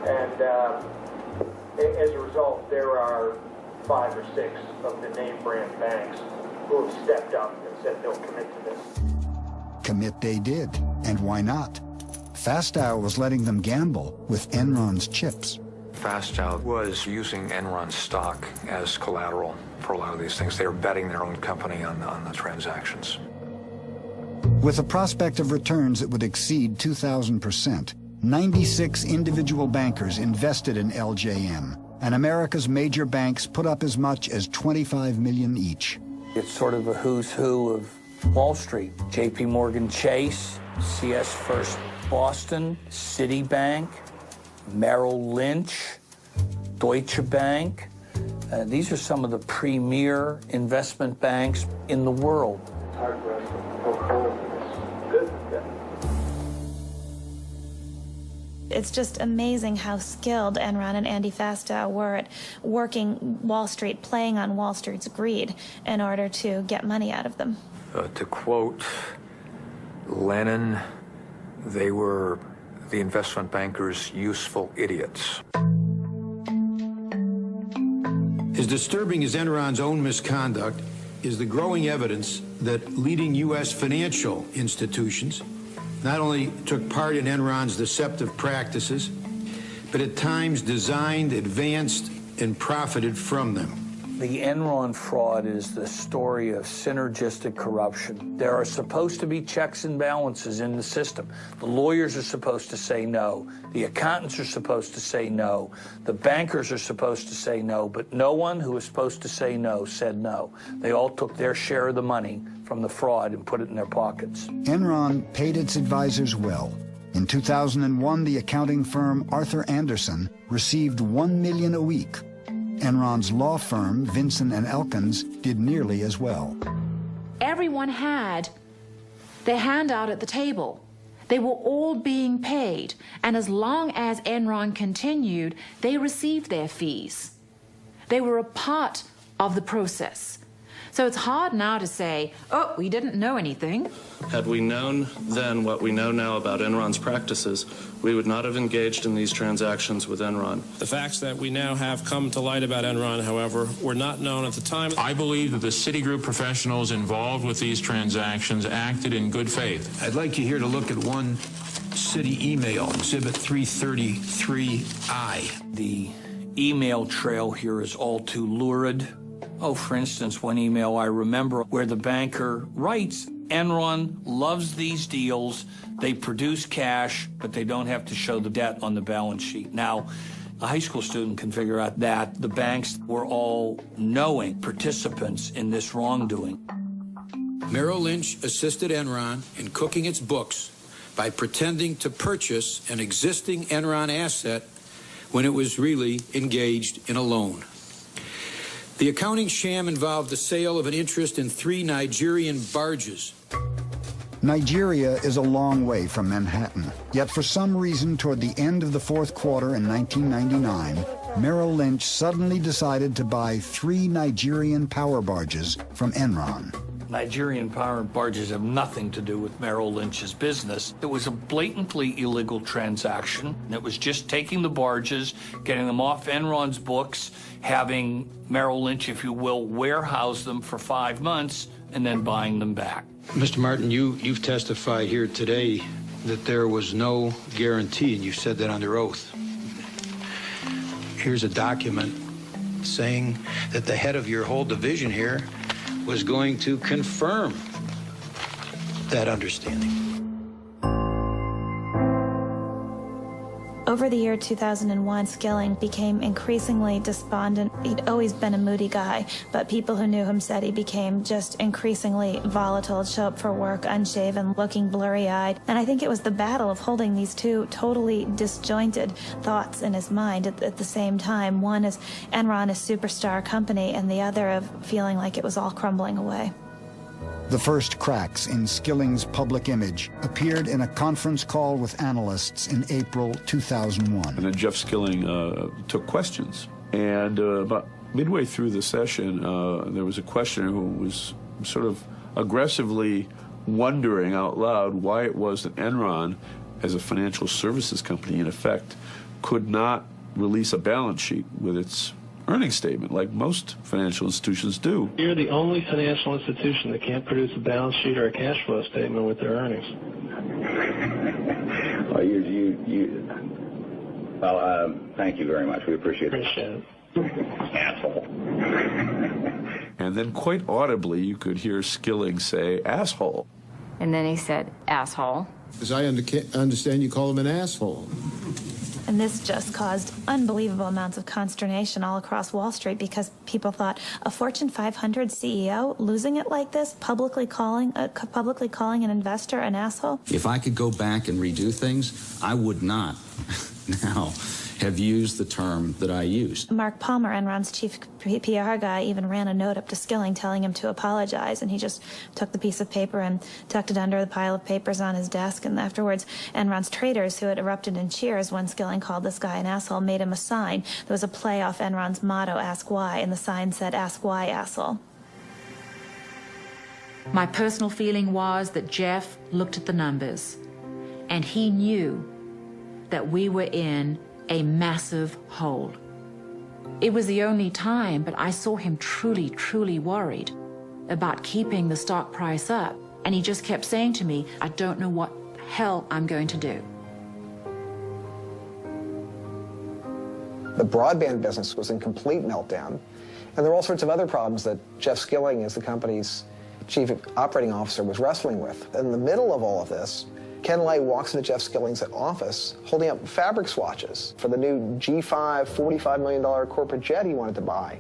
And as a result, there are 5 or 6 of the name brand banks who have stepped up and said they'll commit to this.
Commit they did, and why not? Fastow was letting them gamble with Enron's chips.
Fastow was using Enron stock as collateral for a lot of these things. They were betting their own company on the transactions.
With a prospect of returns that would exceed 2,000%, 96 individual bankers invested in LJM, and America's major banks put up as much as $25 million each.
It's sort of a who's who of Wall Street. J.P. Morgan Chase, CS First Boston, Citibank, Merrill Lynch, Deutsche Bank. These are some of the premier investment banks in the world.
It's hard for us to poke holes in this business.
It's just amazing how skilled Enron and Andy Fastow were at working Wall Street, playing on Wall Street's greed in order to get money out of them.
To quote Lenin, they were the investment bankers' useful idiots.
As disturbing as Enron's own misconduct is the growing evidence that leading U.S. financial institutions not only took part in Enron's deceptive practices, but at times designed, advanced, and profited from them.
The Enron fraud is the story of synergistic corruption. There are supposed to be checks and balances in the system. The lawyers are supposed to say no. The accountants are supposed to say no. The bankers are supposed to say no, but no one who was supposed to say no said no. They all took their share of the money from the fraud and put it in their pockets.
Enron paid its advisors well. In 2001, the accounting firm Arthur Andersen received $1 million a week. Enron's law firm, Vinson & Elkins, did nearly as well.
Everyone had their hand out at the table. They were all being paid, and as long as Enron continued, they received their fees. They were a part of the process. So it's hard now to say, oh, we didn't know anything.
Had we known then what we know now about Enron's practices, we would not have engaged in these transactions with Enron.
The facts that we now have come to light about Enron, however, were not known at the time.
I believe that the Citigroup professionals involved with these transactions acted in good faith.
I'd like you here to look at one Citi email, Exhibit 333I.
The email trail here is all too lurid. Oh, for instance, one email I remember where the banker writes, Enron loves these deals. They produce cash, but they don't have to show the debt on the balance sheet. Now, a high school student can figure out that the banks were all knowing participants in this wrongdoing.
Merrill Lynch assisted Enron in cooking its books by pretending to purchase an existing Enron asset when it was really engaged in a loan. The accounting sham involved the sale of an interest in 3 Nigerian barges.
Nigeria is a long way from Manhattan, yet for some reason toward the end of the fourth quarter in 1999, Merrill Lynch suddenly decided to buy 3 Nigerian power barges from Enron.
Nigerian power barges have nothing to do with Merrill Lynch's business. It was a blatantly illegal transaction. It was just taking the barges, getting them off Enron's books, having Merrill Lynch, if you will, warehouse them for 5 months, and then buying them back.
Mr. Martin, you've testified here today that there was no guarantee, and you said that under oath. Here's a document saying that the head of your whole division here was going to confirm that understanding.
Over the year 2001, Skilling became increasingly despondent. He'd always been a moody guy, but people who knew him said he became just increasingly volatile. He'd show up for work unshaven, looking blurry-eyed. And I think it was the battle of holding these two totally disjointed thoughts in his mind at the same time. One is Enron, a superstar company, and the other of feeling like it was all crumbling away.
The first cracks in Skilling's public image appeared in a conference call with analysts in April 2001.
And then Jeff Skilling took questions. And about midway through the session, there was a questioner who was sort of aggressively wondering out loud why it was that Enron, as a financial services company, in effect, could not release a balance sheet with its earnings statement like most financial institutions do.
You're the only financial institution that can't produce a balance sheet or a cash flow statement with their earnings.
Well, thank you very much. We appreciate it.
Appreciate it.
Asshole.
And then quite audibly, you could hear Skilling say, asshole.
And then he said, asshole.
As I understand, you call him an asshole.
And this just caused unbelievable amounts of consternation all across Wall Street because people thought a Fortune 500 CEO losing it like this, publicly calling an investor an asshole.
If I could go back and redo things, I would not now have used the term that I used.
Mark Palmer, Enron's chief PR guy, even ran a note up to Skilling telling him to apologize, and he just took the piece of paper and tucked it under the pile of papers on his desk. And afterwards, Enron's traders, who had erupted in cheers when Skilling called this guy an asshole, made him a sign. There was a play off Enron's motto, Ask Why, and the sign said, Ask Why, asshole.
My personal feeling was that Jeff looked at the numbers, and he knew that we were in a massive hole. It was the only time, but I saw him truly, truly worried about keeping the stock price up. And he just kept saying to me, I don't know what hell I'm going to do.
The broadband business was in complete meltdown. And there were all sorts of other problems that Jeff Skilling, as the company's chief operating officer, was wrestling with. In the middle of all of this, Ken Lay walks into Jeff Skilling's office holding up fabric swatches for the new G5 $45 million corporate jet he wanted to buy.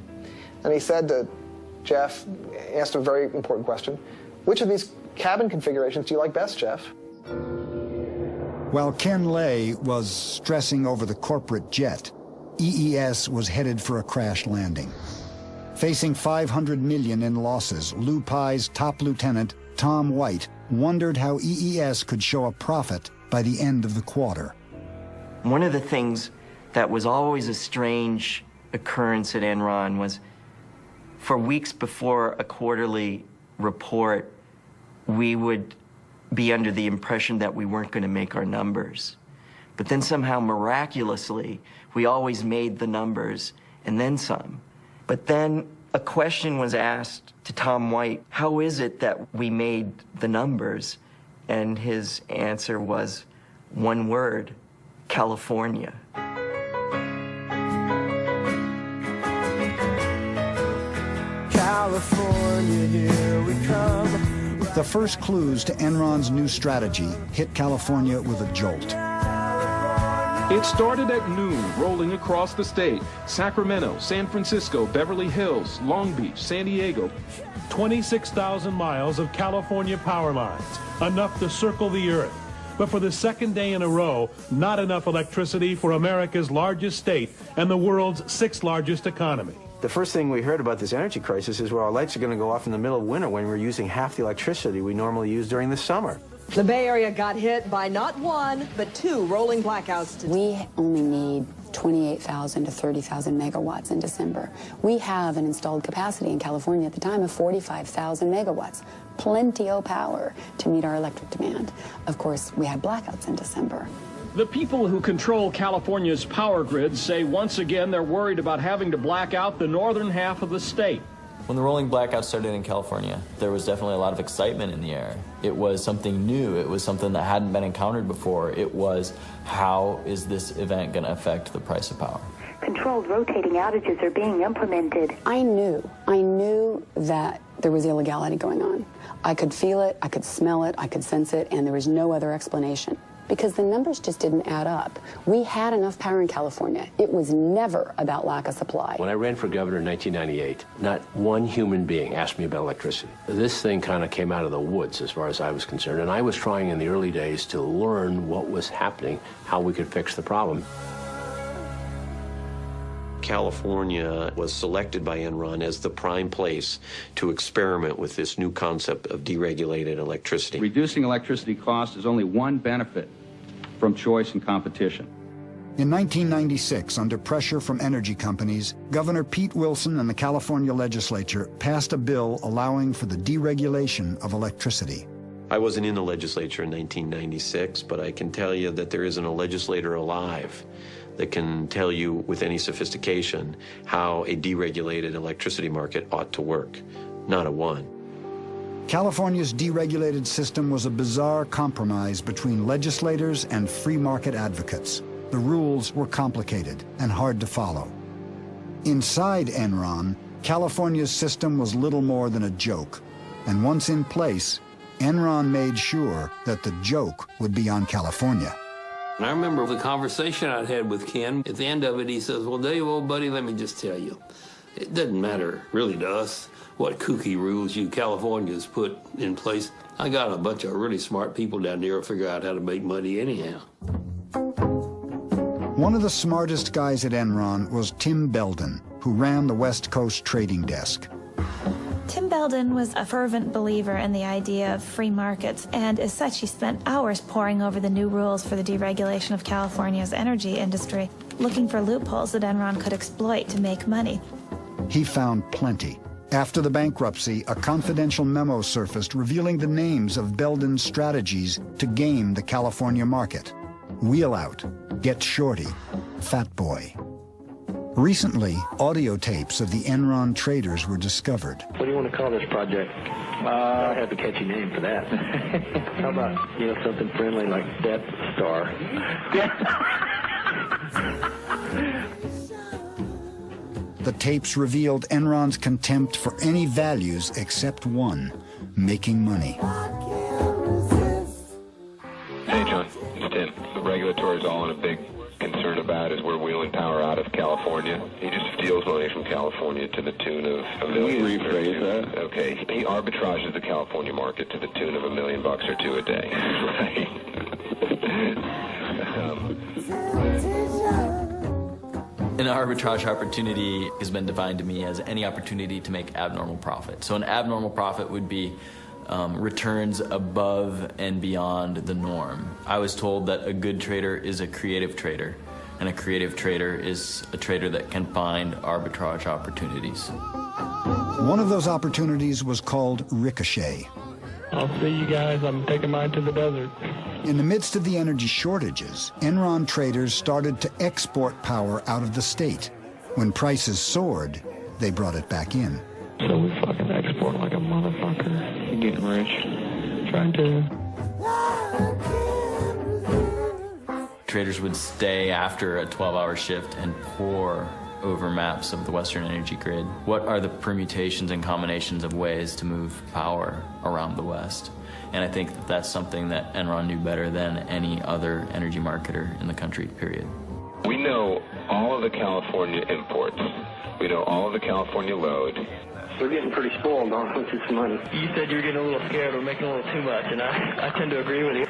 And he said to Jeff, asked a very important question, which of these cabin configurations do you like best, Jeff?
While Ken Lay was stressing over the corporate jet, EES was headed for a crash landing. Facing $500 million in losses, Lou Pye's top lieutenant, Tom White, wondered how EES could show a profit by the end of the quarter.
One of the things that was always a strange occurrence at Enron was for weeks before a quarterly report, we would be under the impression that we weren't going to make our numbers. But then somehow, miraculously, we always made the numbers and then some. But then a question was asked to Tom White, how is it that we made the numbers? And his answer was one word, California.
California, here we come.
The first clues to Enron's new strategy hit California with a jolt.
It started at noon, rolling across the state. Sacramento, San Francisco, Beverly Hills, Long Beach, San Diego.
26,000 miles of California power lines, enough to circle the earth. But for the second day in a row, not enough electricity for America's largest state and the world's sixth largest economy.
The first thing we heard about this energy crisis is, well, our lights are going to go off in the middle of winter when we're using half the electricity we normally use during the summer. The Bay Area got hit by not one, but two rolling blackouts today.
We only need 28,000 to 30,000 megawatts in December. We have an installed capacity in California at the time of 45,000 megawatts. Plenty of power to meet our electric demand. Of course, we had blackouts in December.
The people who control California's power grid say once again they're worried about having to black out the northern half of the state.
When the rolling blackouts started in California, there was definitely a lot of excitement in the air. It was something new. It was something that hadn't been encountered before. It was, how is this event going to affect the price of power?
Controlled rotating outages are being implemented. I knew that there was illegality going on. I could feel it, I could smell it, I could sense it, and there was no other explanation. Because the numbers just didn't add up. We had enough power in California. It was never about lack of supply.
When I ran for governor in 1998, not one human being asked me about electricity. This thing kind of came out of the woods as far as I was concerned, and I was trying in the early days to learn what was happening, how we could fix the problem.
California was selected by Enron as the prime place to experiment with this new concept of deregulated electricity.
Reducing electricity costs is only one benefit from choice and competition.
In 1996, under pressure from energy companies, Governor Pete Wilson and the California legislature passed a bill allowing for the deregulation of electricity.
I wasn't in the legislature in 1996, but I can tell you that there isn't a legislator alive that can tell you with any sophistication how a deregulated electricity market ought to work. Not a one.
California's deregulated system was a bizarre compromise between legislators and free market advocates. The rules were complicated and hard to follow. Inside Enron, California's system was little more than a joke. And once in place, Enron made sure that the joke would be on California.
And I remember the conversation I'd had with Ken. At the end of it, he says, well, Dave, old buddy, let me just tell you, it doesn't matter really to us what kooky rules you Californians put in place. I got a bunch of really smart people down there who figure out how to make money anyhow.
One of the smartest guys at Enron was Tim Belden, who ran the West Coast trading desk.
Tim Belden was a fervent believer in the idea of free markets, and as such, he spent hours poring over the new rules for the deregulation of California's energy industry, looking for loopholes that Enron could exploit to make money.
He found plenty. After the bankruptcy, a confidential memo surfaced revealing the names of Belden's strategies to game the California market. Wheel out, get shorty, fat boy. Recently, audio tapes of the Enron traders were discovered.
What do you want to call this project? I have a catchy name for that. How about, something friendly like Death Star?
The tapes revealed Enron's contempt for any values except one, making money.
Hey, John, it's Tim. The regulatory is all in a big concern about is we're wheeling power out of California. He just steals money from California to the tune of $1 million. Can you rephrase that? Okay. He arbitrages the California market to the tune of $1 million or $2 a day.
An arbitrage opportunity has been defined to me as any opportunity to make abnormal profit. So an abnormal profit would be returns above and beyond the norm. I was told that a good trader is a creative trader, and a creative trader is a trader that can find arbitrage opportunities.
One of those opportunities was called Ricochet.
I'll see you guys. I'm taking mine to the desert.
In the midst of the energy shortages, Enron traders started to export power out of the state. When prices soared, they brought it back in.
So we fucking export like a motherfucker. You're getting rich. Trying to.
Traders would stay after a 12-hour shift and pore over maps of the Western energy grid. What are the permutations and combinations of ways to move power around the West? And I think that that's something that Enron knew better than any other energy marketer in the country, period.
We know all of the California imports. We know all of the California load.
We're getting pretty spoiled on with this money. You said you were getting a little scared. We're making a little too much, and I tend to agree with
you.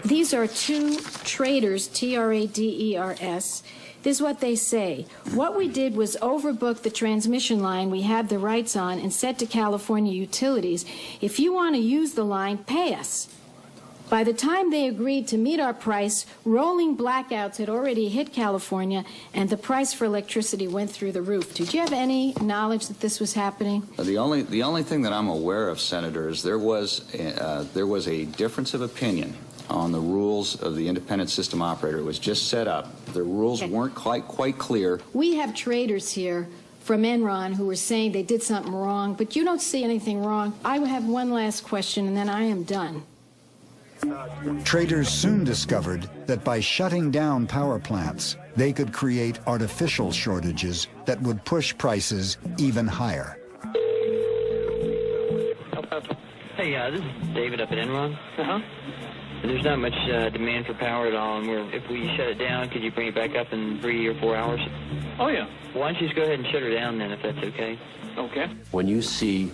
These are two traders, Traders. This is what they say. What we did was overbook the transmission line we had the rights on and said to California utilities, if you want to use the line, pay us. By the time they agreed to meet our price, rolling blackouts had already hit California, and the price for electricity went through the roof. Did you have any knowledge that this was happening?
The only thing that I'm aware of, Senator, is there was a difference of opinion on the rules of the independent system operator. It was just set up. The rules weren't quite clear.
We have traders here from Enron who were saying they did something wrong, but you don't see anything wrong. I have one last question, and then I am done.
Traders soon discovered that by shutting down power plants, they could create artificial shortages that would push prices even higher.
Hey, this is David up at Enron. There's not much demand for power at all, and if we shut it down, could you bring it back up in 3 or 4 hours?
Oh, yeah.
Why don't you just go ahead and shut her down then, if that's okay?
Okay.
When you see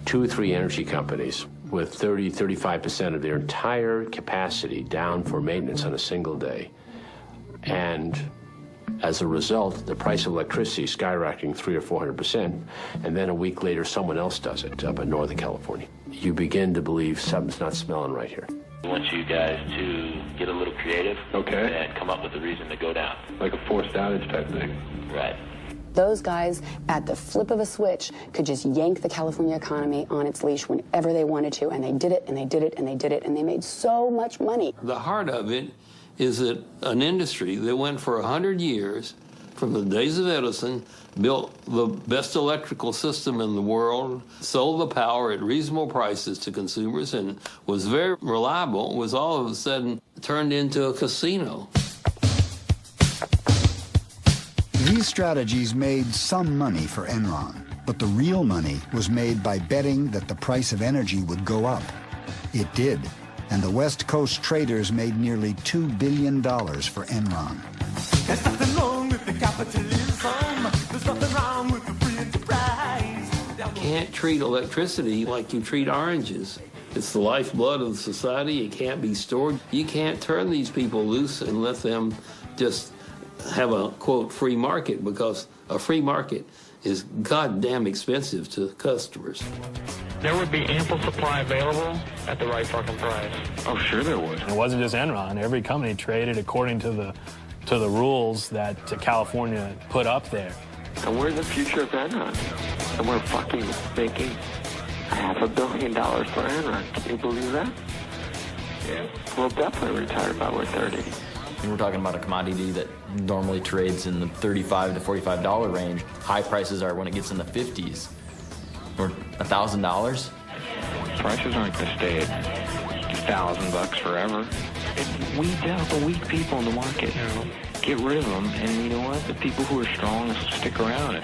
2 or 3 energy companies with 30-35% of their entire capacity down for maintenance on a single day, and As a result, the price of electricity skyrocketing 300 or 400%, and then a week later someone else does it up in Northern California. You begin to believe something's not smelling right here.
I want you guys to get a little creative, okay, and come up with a reason to go down. Like a forced outage type thing. Right.
Those guys, at the flip of a switch, could just yank the California economy on its leash whenever they wanted to, and they did it, and they did it, and they did it, and they made so much money.
The heart of it is that an industry that went for 100 years, from the days of Edison, built the best electrical system in the world, sold the power at reasonable prices to consumers, and was very reliable, was all of a sudden turned into a casino.
These strategies made some money for Enron, but the real money was made by betting that the price of energy would go up. It did, and the West Coast traders made nearly $2 billion for Enron.
There's nothing wrong with the capitalism. There's nothing wrong with the free enterprise.
You can't treat electricity like you treat oranges. It's the lifeblood of society. It can't be stored. You can't turn these people loose and let them just have a, quote, free market, because a free market is goddamn expensive to customers.
There would be ample supply available at the right fucking price.
Oh, sure there would.
It wasn't just Enron. Every company traded according to the rules that California put up there.
And we're in the future of Enron. And we're fucking making $500 million for Enron. Can you believe that? Yeah. We'll definitely retire by we're 30.
We're talking about a commodity that normally trades in the $35 to $45 range. High prices are when it gets in the 50s. Or $1,000.
Prices aren't going to stay at $1,000 forever. It weeds out the weak people in the market. Get rid of them, and you know what? The people who are strong stick around.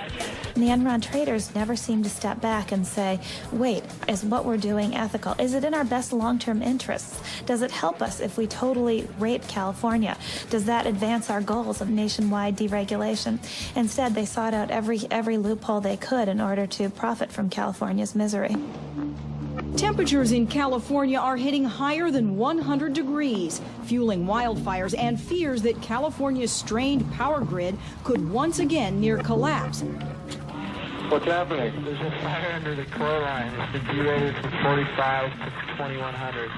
The Enron traders never seem to step back and say, wait, is what we're doing ethical? Is it in our best long-term interests? Does it help us if we totally rape California? Does that advance our goals of nationwide deregulation? Instead, they sought out every loophole they could in order to profit from California's misery.
Temperatures in California are hitting higher than 100 degrees, fueling wildfires and fears that California's strained power grid could once again near collapse.
What's happening? There's a fire under the core line. It's derated from 45 to 2100.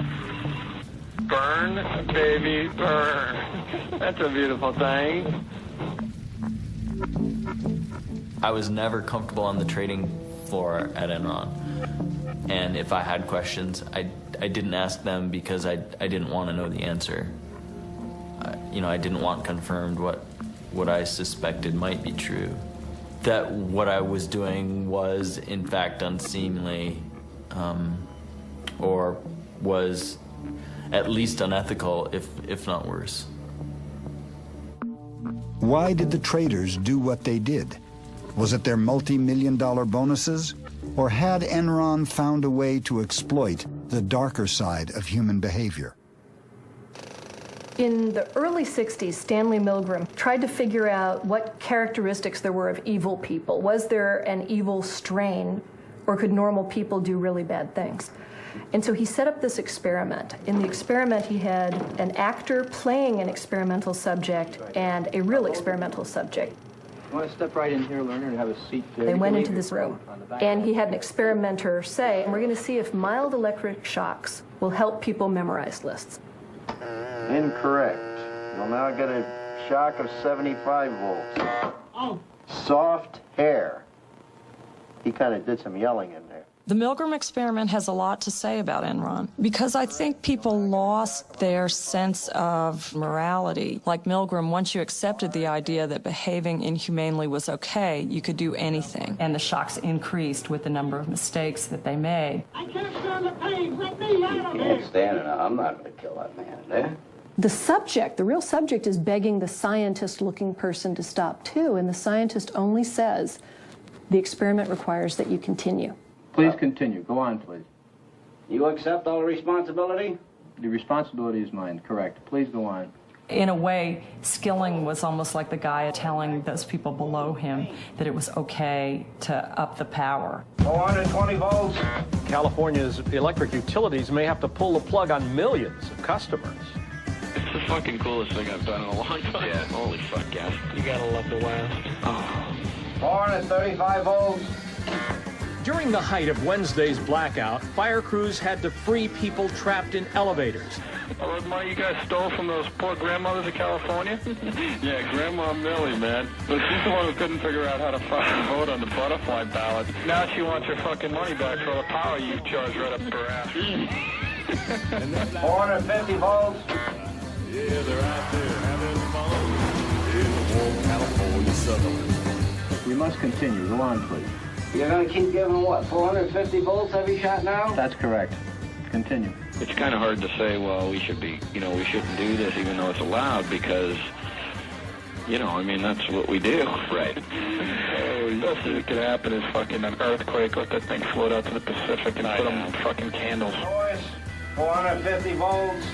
Burn, baby, burn. That's a beautiful thing.
I was never comfortable on the trading floor at Enron. And if I had questions, I didn't ask them because I didn't want to know the answer. I didn't want confirmed what I suspected might be true. That what I was doing was, in fact, unseemly, or was at least unethical, if not worse.
Why did the traders do what they did? Was it their multi-million-dollar bonuses? Or had Enron found a way to exploit the darker side of human behavior?
In the early 60s, Stanley Milgram tried to figure out what characteristics there were of evil people. Was there an evil strain, or could normal people do really bad things? And so he set up this experiment. In the experiment, he had an actor playing an experimental subject and a real experimental subject.
You want to step right in here, learner, and have a seat there?
They went into this room, and he had an experimenter say, we're going to see if mild electric shocks will help people memorize lists.
Incorrect. You'll now get a shock of 75 volts.
Oh.
Soft hair. He kind of did some yelling in there.
The Milgram experiment has a lot to say about Enron, because I think people lost their sense of morality. Like Milgram, once you accepted the idea that behaving inhumanely was okay, you could do anything. And the shocks increased with the number of mistakes that they made.
I can't stand the pain. Let me out of here.
Can't stand it. I'm not going to kill that man there.
The subject, the real subject, is begging the scientist-looking person to stop too, and the scientist only says, the experiment requires that you continue.
Please continue. Go on, please.
You accept all responsibility?
The responsibility is mine, correct. Please go on.
In a way, Skilling was almost like the guy telling those people below him that it was okay to up the power.
420 volts.
California's electric utilities may have to pull the plug on millions of customers.
It's
the fucking coolest thing I've done in a long time.
Yeah.
Holy fuck, yes. You gotta love the West. Oh.
435 volts.
During the height of Wednesday's blackout, fire crews had to free people trapped in elevators.
All those money you guys stole from those poor grandmothers of California? Yeah, Grandma Millie, man. But she's the one who couldn't figure out how to fucking vote on the butterfly ballot. Now she wants her fucking money back for all the power you charged right up her ass.
450 volts.
Yeah, they're out there having fun in the warm California sun.
We must continue. Go on, please.
You're going to keep giving what, 450 volts every shot now?
That's correct. Continue.
It's kind of hard to say, well, we should be, you know, we shouldn't do this even though it's allowed because, you know, I mean, that's what we do. Right. The best that could happen is fucking an earthquake, let that thing float out to the Pacific and put them fucking candles.
450 volts.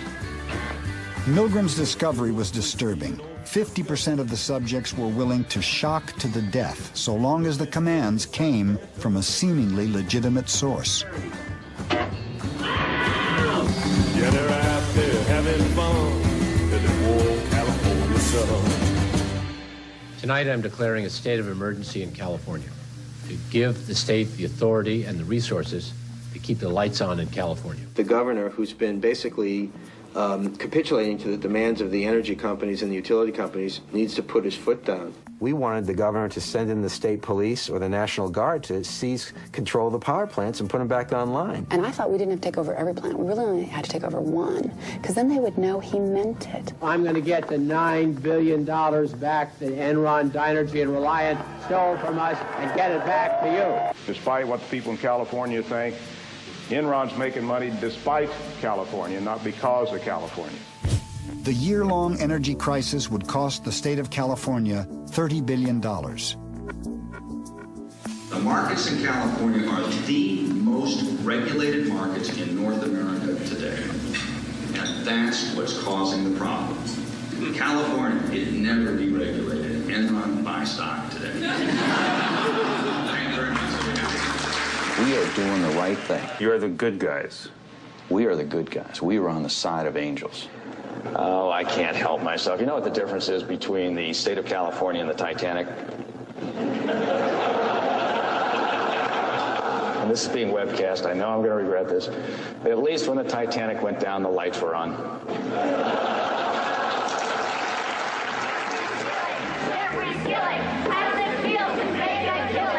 Milgram's discovery was disturbing. 50% of the subjects were willing to shock to the death, so long as the commands came from a seemingly legitimate source.
Yeah, they're out there having fun in the warm California sun.
Tonight I'm declaring a state of emergency in California to give the state the authority and the resources to keep the lights on in California.
The governor, who's been basically capitulating to the demands of the energy companies and the utility companies, needs to put his foot down. We wanted the governor to send in the state police or the National Guard to seize control of the power plants and put them back online.
And I thought we didn't have to take over every plant. We really only had to take over one, because then they would know he meant it.
I'm going to get the $9 billion back that Enron, Dynergy, and Reliant stole from us and get it back to you.
Despite what the people in California think, Enron's making money despite California, not because of California.
The year-long energy crisis would cost the state of California $30 billion.
The markets in California are the most regulated markets in North America today. And that's what's causing the problem. California, it never deregulated. Enron buy stock today. Thank you very much.
We are doing the right thing.
You're the good guys.
We are the good guys. We are on the side of angels. Oh, I can't help myself. You know what the difference is between the state of California and the Titanic? And this is being webcast. I know I'm going to regret this. But at least when the Titanic went down, the lights were on.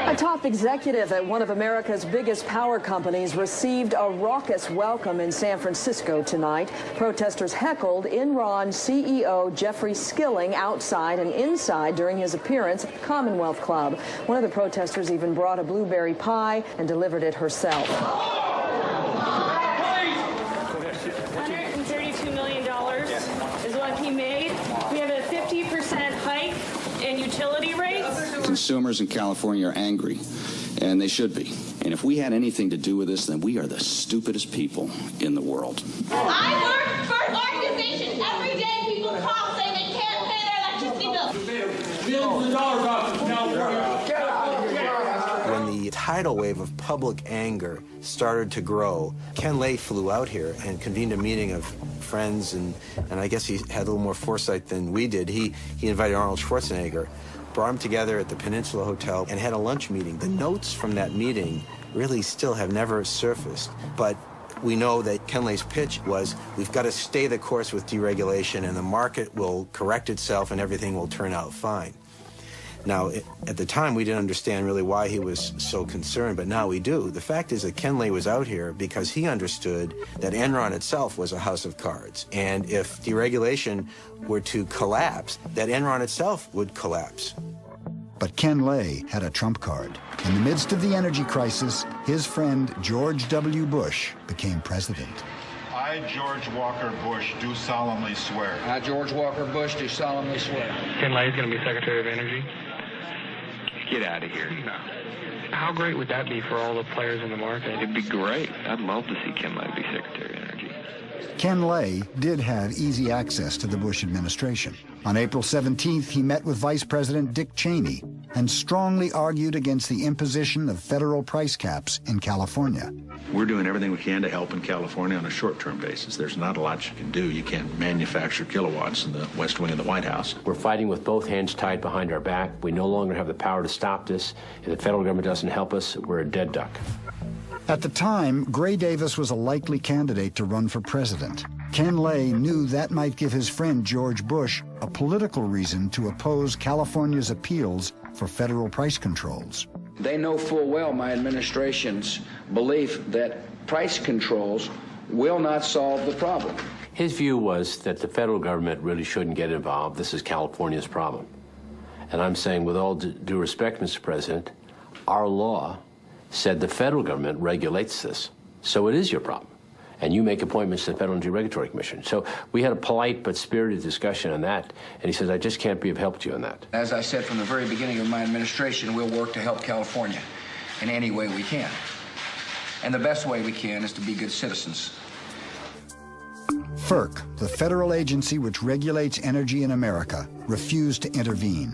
A top executive at one of America's biggest power companies received a raucous welcome in San Francisco tonight. Protesters heckled Enron CEO Jeffrey Skilling outside and inside during his appearance at the Commonwealth Club. One of the protesters even brought a blueberry pie and delivered it herself.
$132 million is what he made. We have a 50% hike in utility rates.
Consumers in California are angry, and they should be. And if we had anything to do with this, then we are the stupidest people in the world.
I work for an organization. Every day people call saying they can't pay their electricity bill.
Millions of dollars off in California.
When the tidal wave of public anger started to grow, Ken Lay flew out here and convened a meeting of friends, and I guess he had a little more foresight than we did. He invited Arnold Schwarzenegger, brought them together at the Peninsula Hotel, and had a lunch meeting. The notes from that meeting really still have never surfaced, but we know that Ken Lay's pitch was, we've got to stay the course with deregulation, and the market will correct itself and everything will turn out fine. Now, at the time, we didn't understand really why he was so concerned, but now we do. The fact is that Ken Lay was out here because he understood that Enron itself was a house of cards, and if deregulation were to collapse, that Enron itself would collapse.
But Ken Lay had a trump card. In the midst of the energy crisis, his friend George W. Bush became president.
I, George Walker Bush, do solemnly swear.
I, George Walker Bush, do solemnly swear.
Ken Lay's going to be Secretary of Energy. Get out of here. No. How great would that be for all the players in the market? It'd be great. I'd love to see Ken Lay be Secretary of Energy.
Ken Lay did have easy access to the Bush administration. On April 17th, he met with Vice President Dick Cheney. and strongly argued against the imposition of federal price caps in California.
We're doing everything we can to help in California on a short-term basis. There's not a lot you can do. You can't manufacture kilowatts in the West Wing of the White House.
We're fighting with both hands tied behind our back. We no longer have the power to stop this. If the federal government doesn't help us, we're a dead duck.
At the time, Gray Davis was a likely candidate to run for president. Ken Lay knew that might give his friend George Bush a political reason to oppose California's appeals for federal price controls.
They know full well my administration's belief that price controls will not solve the problem.
His view was that the federal government really shouldn't get involved. This is California's problem. And I'm saying, with all due respect, Mr. President, our law said the federal government regulates this. So it is your problem. And you make appointments to the Federal Energy Regulatory Commission. So we had a polite but spirited discussion on that. And he says, I just can't be of help to you on that.
As I said from the very beginning of my administration, we'll work to help California in any way we can. And the best way we can is to be good citizens.
FERC, the federal agency which regulates energy in America, refused to intervene.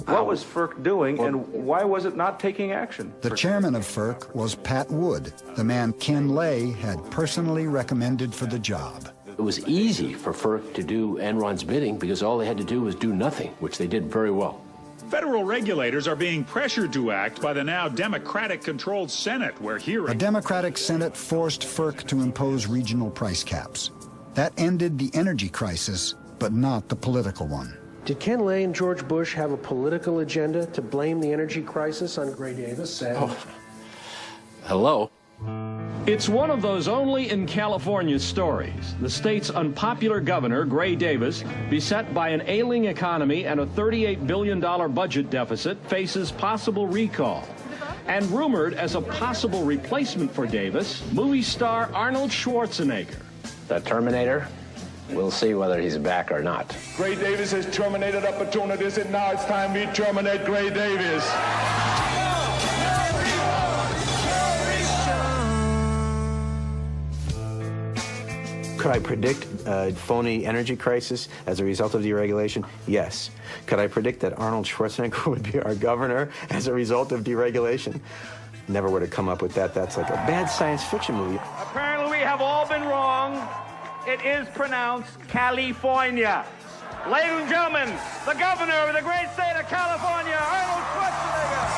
What was FERC doing, and why was it not taking action?
The chairman of FERC was Pat Wood, the man Ken Lay had personally recommended for the job.
It was easy for FERC to do Enron's bidding because all they had to do was do nothing, which they did very well.
Federal regulators are being pressured to act by the now Democratic-controlled Senate, where hearings...
A Democratic Senate forced FERC to impose regional price caps. That ended the energy crisis, but not the political one.
Did Ken Lay and George Bush have a political agenda to blame the energy crisis on Gray Davis?
Hello?
It's one of those only in California stories. The state's unpopular governor, Gray Davis, beset by an ailing economy and a $38 billion budget deficit, faces possible recall. And rumored as a possible replacement for Davis, movie star Arnold Schwarzenegger.
The Terminator? We'll see whether he's back or not.
Gray Davis has terminated opportunities, and now it's time we terminate Gray Davis.
Could I predict a phony energy crisis as a result of deregulation? Yes. Could I predict that Arnold Schwarzenegger would be our governor as a result of deregulation? Never would have come up with that. That's like a bad science fiction movie.
Apparently we have all been wrong. It is pronounced California. Ladies and gentlemen, the governor of the great state of California, Arnold Schwarzenegger.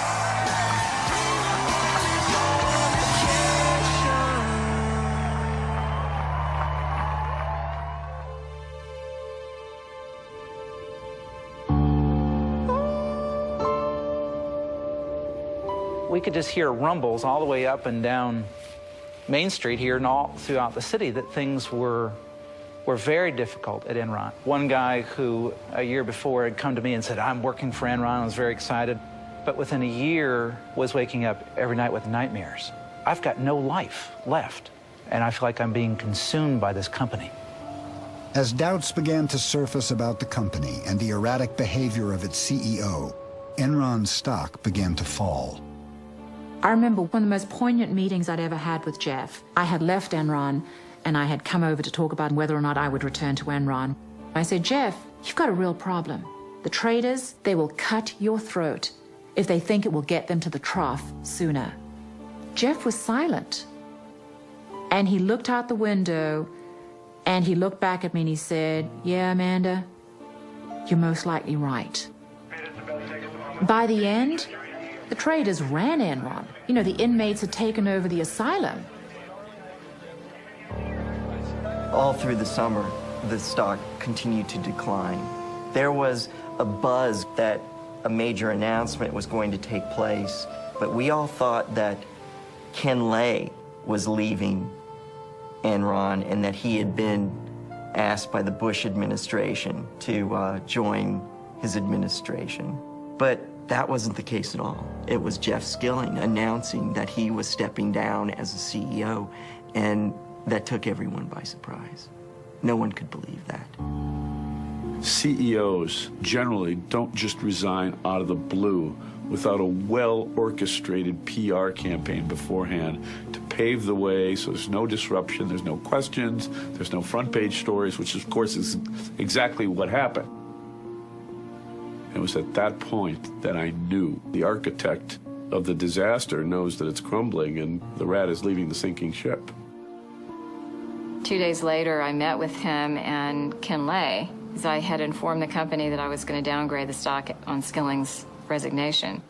We could just hear rumbles all the way up and down Main Street here and all throughout the city that things were very difficult at Enron. One guy who a year before had come to me and said, I'm working for Enron, I was very excited, but within a year was waking up every night with nightmares. I've got no life left, and I feel like I'm being consumed by this company.
As doubts began to surface about the company and the erratic behavior of its CEO, Enron's stock began to fall.
I remember one of the most poignant meetings I'd ever had with Jeff. I had left Enron, and I had come over to talk about whether or not I would return to Enron. I said, Jeff, you've got a real problem. The traders, they will cut your throat if they think it will get them to the trough sooner. Jeff was silent. And he looked out the window, and he looked back at me and he said, yeah, Amanda, you're most likely right. By the end, the traders ran Enron. You know, the inmates had taken over the asylum.
All through the summer, the stock continued to decline. There was a buzz that a major announcement was going to take place, but we all thought that Ken Lay was leaving Enron and that he had been asked by the Bush administration to join his administration. But that wasn't the case at all. It was Jeff Skilling announcing that he was stepping down as a CEO, and that took everyone by surprise. No one could believe that.
CEOs generally don't just resign out of the blue without a well-orchestrated PR campaign beforehand to pave the way so there's no disruption, there's no questions, there's no front-page stories, which of course is exactly what happened. It was at that point that I knew the architect of the disaster knows that it's crumbling and the rat is leaving the sinking ship.
2 days later, I met with him and Ken Lay, as I had informed the company that I was going to downgrade the stock on Skilling's resignation.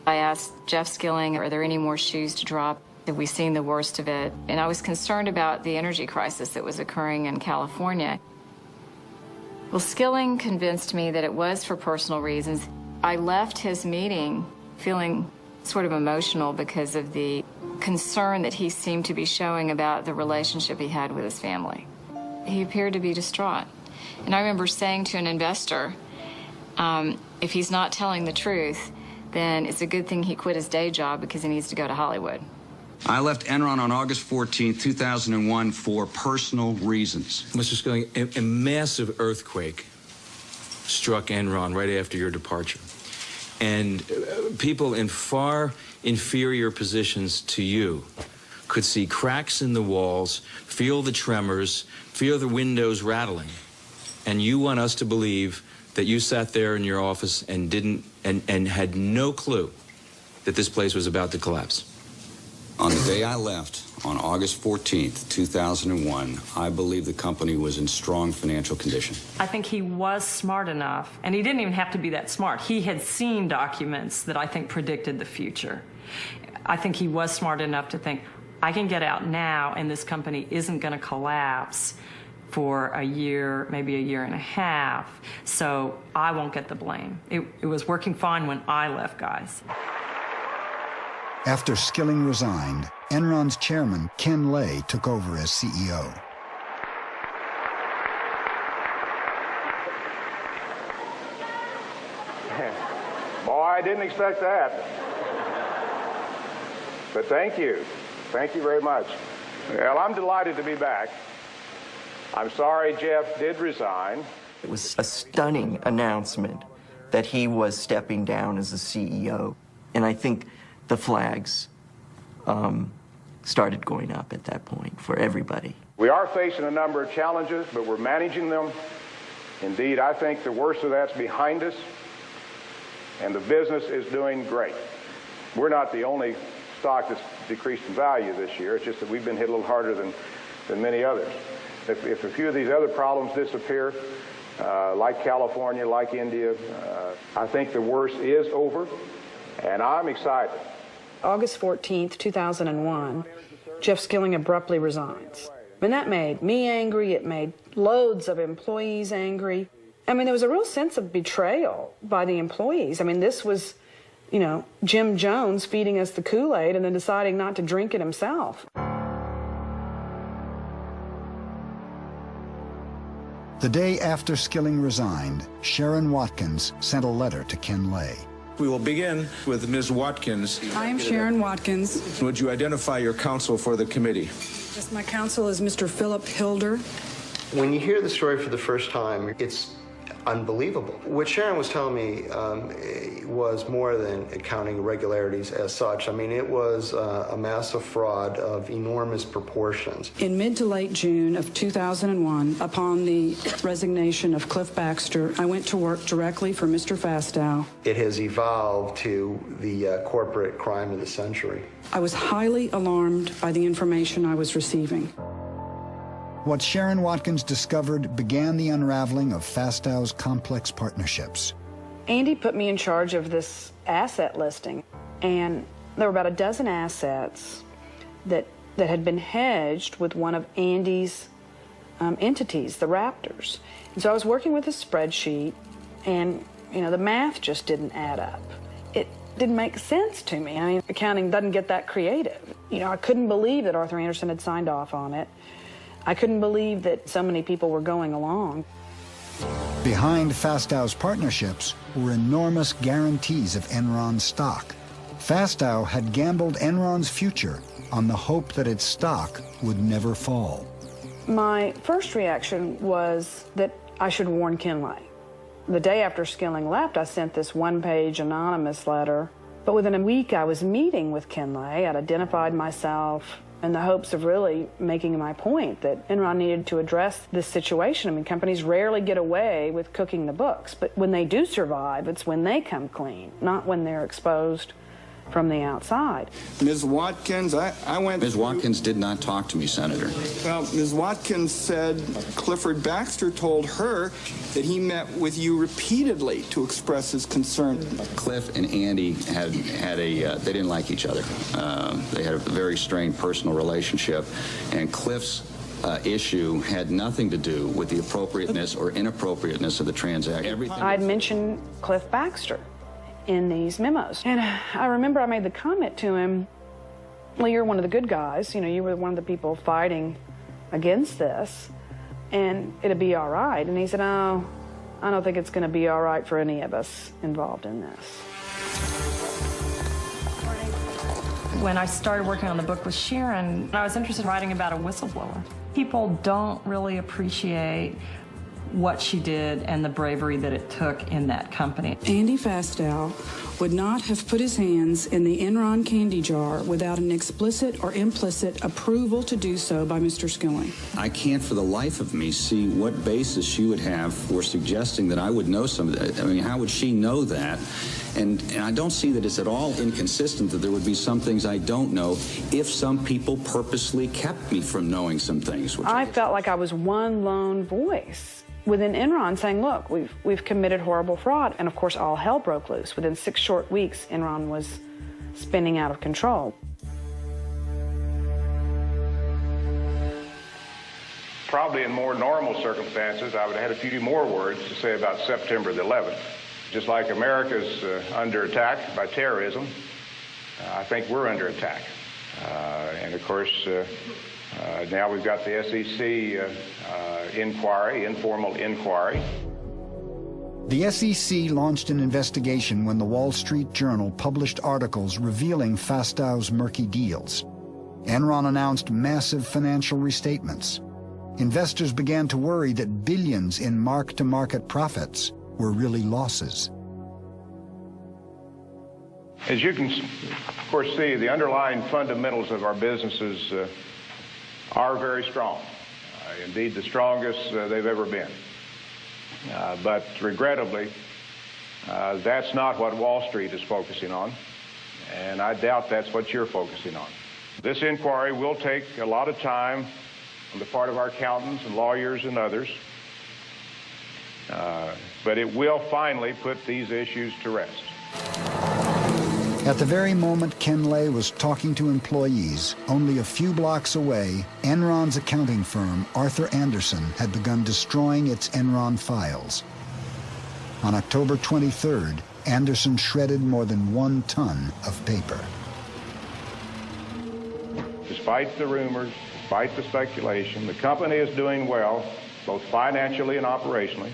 I asked Jeff Skilling, are there any more shoes to drop? Have we seen the worst of it? And I was concerned about the energy crisis that was occurring in California. Well, Skilling convinced me that it was for personal reasons. I left his meeting feeling sort of emotional because of the concern that he seemed to be showing about the relationship he had with his family. He appeared to be distraught. And I remember saying to an investor, if he's not telling the truth, then it's a good thing he quit his day job because he needs to go to Hollywood.
I left Enron on August 14, 2001 for personal reasons.
Mr. Skilling, a massive earthquake struck Enron right after your departure. And people in far inferior positions to you could see cracks in the walls, feel the tremors, feel the windows rattling. And you want us to believe that you sat there in your office and had no clue that this place was about to collapse.
On the day I left, on August 14th, 2001, I believe the company was in strong financial condition.
I think he was smart enough, and he didn't even have to be that smart. He had seen documents that I think predicted the future. I think he was smart enough to think, I can get out now, and this company isn't going to collapse for a year, maybe a year and a half, so I won't get the blame. It was working fine when I left, guys.
After Skilling resigned, Enron's chairman, Ken Lay, took over as CEO.
Boy, I didn't expect that. But thank you. Thank you very much. Well, I'm delighted to be back. I'm sorry Jeff did resign.
It was a stunning announcement that he was stepping down as the CEO. And I think the flags started going up at that point for everybody.
We are facing a number of challenges, but we're managing them. Indeed, I think the worst of that's behind us, and the business is doing great. We're not the only stock that's decreased in value this year. It's just that we've been hit a little harder than many others. If a few of these other problems disappear, like California, like India, I think the worst is over, and I'm excited.
August 14th, 2001, Jeff Skilling abruptly resigns. I mean, that made me angry. It made loads of employees angry. I mean, there was a real sense of betrayal by the employees. I mean, this was, you know, Jim Jones feeding us the Kool-Aid and then deciding not to drink it himself.
The day after Skilling resigned, Sharon Watkins sent a letter to Ken Lay.
We will begin with Ms. Watkins.
I am Sharon Watkins.
Would you identify your counsel for the committee?
Yes, my counsel is Mr. Philip Hilder.
When you hear the story for the first time, it's unbelievable. What Sharon was telling me was more than accounting irregularities as such. I mean, it was a massive fraud of enormous proportions.
In mid to late June of 2001, upon the resignation of Cliff Baxter, I went to work directly for Mr. Fastow.
It has evolved to the corporate crime of the century.
I was highly alarmed by the information I was receiving.
What Sharon Watkins discovered began the unraveling of Fastow's complex partnerships.
Andy put me in charge of this asset listing, and there were about a dozen assets that had been hedged with one of Andy's entities, the Raptors. And so I was working with a spreadsheet, and you know, the math just didn't add up. It didn't make sense to me. I mean, accounting doesn't get that creative. You know, I couldn't believe that Arthur Andersen had signed off on it. I couldn't believe that so many people were going along.
Behind Fastow's partnerships were enormous guarantees of Enron's stock. Fastow had gambled Enron's future on the hope that its stock would never fall.
My first reaction was that I should warn Ken Lay. The day after Skilling left, I sent this one-page anonymous letter. But within a week, I was meeting with Ken Lay. I'd identified myself in the hopes of really making my point that Enron needed to address this situation. I mean, companies rarely get away with cooking the books, but when they do survive, it's when they come clean, not when they're exposed from the outside.
Ms. Watkins, I went...
Ms. Watkins did not talk to me, Senator.
Well, Ms. Watkins said Clifford Baxter told her that he met with you repeatedly to express his concern.
Cliff and Andy had they didn't like each other. They had a very strained personal relationship, and Cliff's issue had nothing to do with the appropriateness or inappropriateness of the transaction.
I'd mentioned Cliff Baxter in these memos. And I remember I made the comment to him, well, you're one of the good guys. You know, you were one of the people fighting against this, and it'd be all right. And he said, oh, I don't think it's going to be all right for any of us involved in this.
When I started working on the book with Sharon, I was interested in writing about a whistleblower. People don't really appreciate what she did and the bravery that it took in that company.
Andy Fastow would not have put his hands in the Enron candy jar without an explicit or implicit approval to do so by Mr. Skilling.
I can't for the life of me see what basis she would have for suggesting that I would know some of that. I mean, how would she know that? And I don't see that it's at all inconsistent that there would be some things I don't know if some people purposely kept me from knowing some things.
I felt like I was one lone voice within Enron saying, look, we've committed horrible fraud. And of course, all hell broke loose. Within 6 short weeks, Enron was spinning out of control.
Probably in more normal circumstances, I would have had a few more words to say about September the 11th. Just like America's under attack by terrorism, I think we're under attack. And of course, now we've got the SEC inquiry, informal inquiry.
The SEC launched an investigation when the Wall Street Journal published articles revealing Fastow's murky deals. Enron announced massive financial restatements. Investors began to worry that billions in mark-to-market profits were really losses.
As you can, of course, see, the underlying fundamentals of our businesses are very strong. Indeed, the strongest they've ever been. But regrettably, that's not what Wall Street is focusing on, and I doubt that's what you're focusing on. This inquiry will take a lot of time on the part of our accountants and lawyers and others, but it will finally put these issues to rest.
At the very moment Ken Lay was talking to employees, only a few blocks away, Enron's accounting firm, Arthur Andersen, had begun destroying its Enron files. On October 23rd, Andersen shredded more than 1 ton of paper.
Despite the rumors, despite the speculation, the company is doing well, both financially and operationally.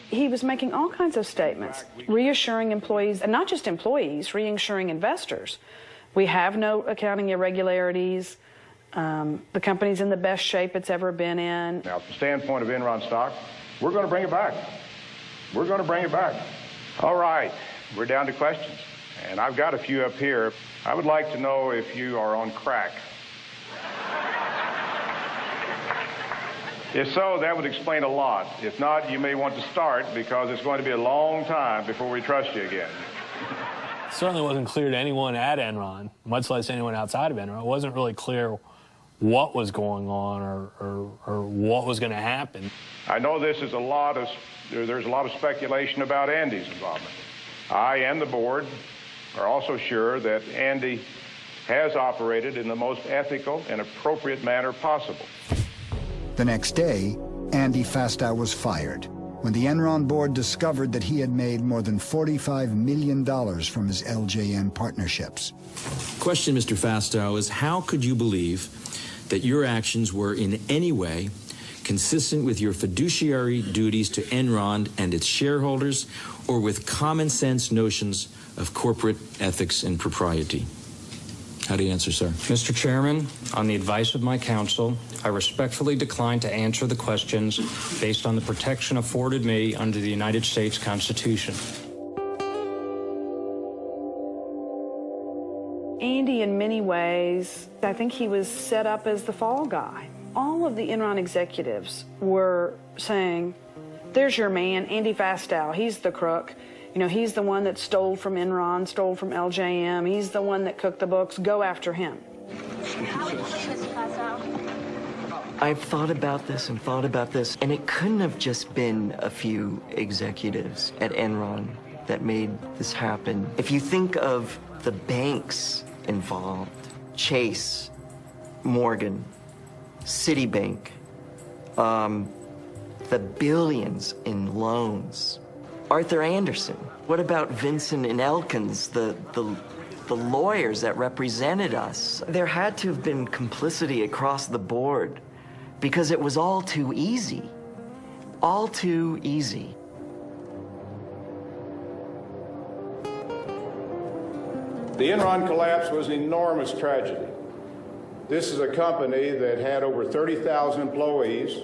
He was making all kinds of statements, reassuring employees, and not just employees, reassuring investors. We have no accounting irregularities. The company's in the best shape it's ever been in.
Now, from the standpoint of Enron stock, we're going to bring it back. We're going to bring it back. All right, we're down to questions. And I've got a few up here. I would like to know if you are on crack. If so, that would explain a lot. If not, you may want to start because it's going to be a long time before we trust you again.
It certainly wasn't clear to anyone at Enron, much less anyone outside of Enron. It wasn't really clear what was going on or what was going to happen.
I know there's a lot of speculation about Andy's involvement. I and the board are also sure that Andy has operated in the most ethical and appropriate manner possible.
The next day, Andy Fastow was fired when the Enron board discovered that he had made more than $45 million from his LJN partnerships.
Question, Mr. Fastow, is how could you believe that your actions were in any way consistent with your fiduciary duties to Enron and its shareholders or with common sense notions of corporate ethics and propriety? How do you answer, sir?
Mr. Chairman, on the advice of my counsel, I respectfully decline to answer the questions based on the protection afforded me under the United States Constitution.
in many ways, I think he was set up as the fall guy. All of the Enron executives were saying, there's your man, Andy Fastow, he's the crook. You know, he's the one that stole from Enron, stole from LJM, he's the one that cooked the books, go after him.
I've thought about this and thought about this, and it couldn't have just been a few executives at Enron that made this happen. If you think of the banks involved, Chase, Morgan, Citibank, the billions in loans, Arthur Anderson. What about Vincent and Elkins, the lawyers that represented us? There had to have been complicity across the board because it was all too easy. All too easy.
The Enron collapse was an enormous tragedy. This is a company that had over 30,000 employees,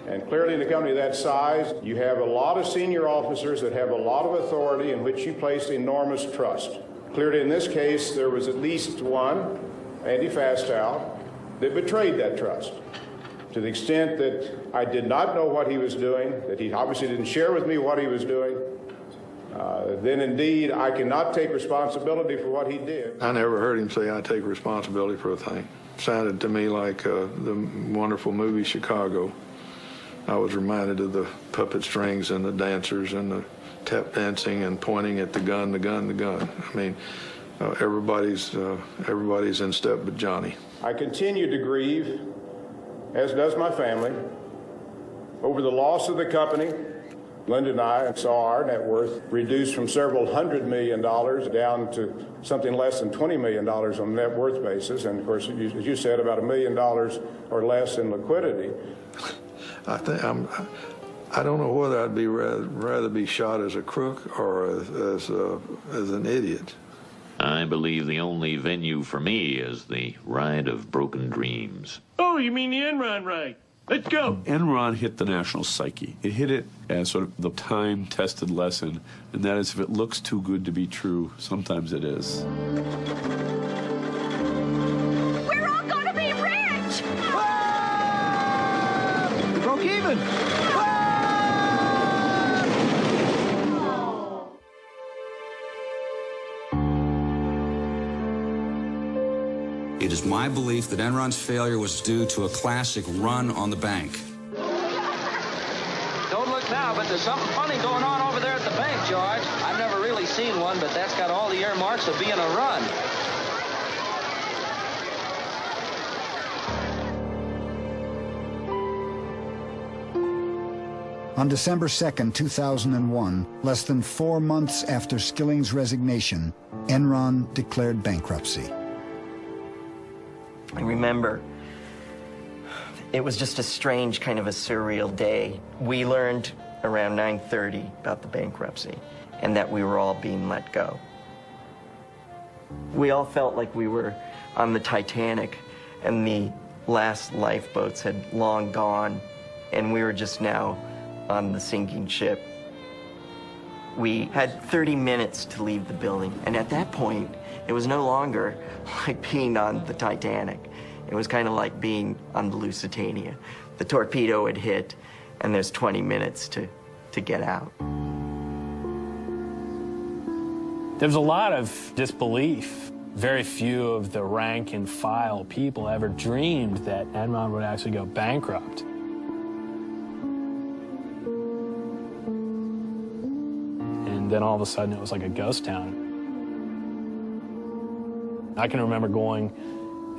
and clearly in a company that size, you have a lot of senior officers that have a lot of authority in which you place enormous trust. Clearly in this case, there was at least one, Andy Fastow, that betrayed that trust. To the extent that I did not know what he was doing, that he obviously didn't share with me what he was doing, then indeed I cannot take responsibility for what he did.
I never heard him say I take responsibility for a thing. Sounded to me like the wonderful movie Chicago. I was reminded of the puppet strings and the dancers and the tap dancing and pointing at the gun, the gun, the gun. I mean, everybody's in step but Johnny.
I continue to grieve, as does my family, over the loss of the company. Linda and I saw our net worth reduced from several $100 million down to something less than $20 million on a net worth basis. And of course, as you said, about $1 million or less in liquidity.
I don't know whether I'd be rather be shot as a crook or as an idiot.
I believe the only venue for me is the ride of broken dreams.
Oh, you mean the Enron ride? Let's go. Enron hit the national psyche. It hit it as sort of the time-tested lesson, and that is if it looks too good to be true, sometimes it is.
We're all gonna be rich! We broke even!
It is my belief that Enron's failure was due to a classic run on the bank.
Don't look now, but there's something funny going on over there at the bank, George. I've never really seen one, but that's got all the earmarks of being a run.
On December 2nd, 2001, less than 4 months after Skilling's resignation, Enron declared bankruptcy.
I remember it was just a strange kind of a surreal day. We learned around 9:30 about the bankruptcy and that we were all being let go. We all felt like we were on the Titanic and the last lifeboats had long gone and we were just now on the sinking ship. We had 30 minutes to leave the building, and at that point, it was no longer like being on the Titanic. It was kind of like being on the Lusitania. The torpedo had hit, and there's 20 minutes to get out.
There was a lot of disbelief. Very few of the rank and file people ever dreamed that Enron would actually go bankrupt. And then all of a sudden, it was like a ghost town. I can remember going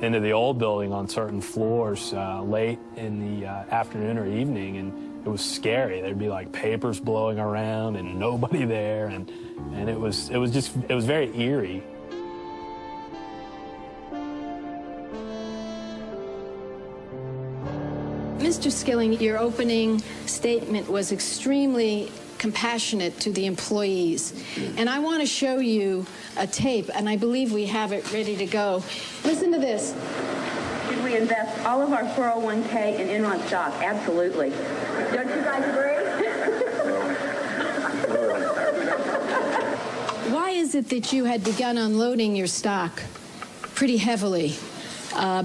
into the old building on certain floors late in the afternoon or evening, and it was scary. There'd be like papers blowing around and nobody there, and it was very eerie.
Mr. Skilling, your opening statement was extremely compassionate to the employees. And I want to show you a tape, and I believe we have it ready to go. Listen to this.
Should we invest all of our 401k in Enron stock? Absolutely. Don't you guys agree?
Why is it that you had begun unloading your stock pretty heavily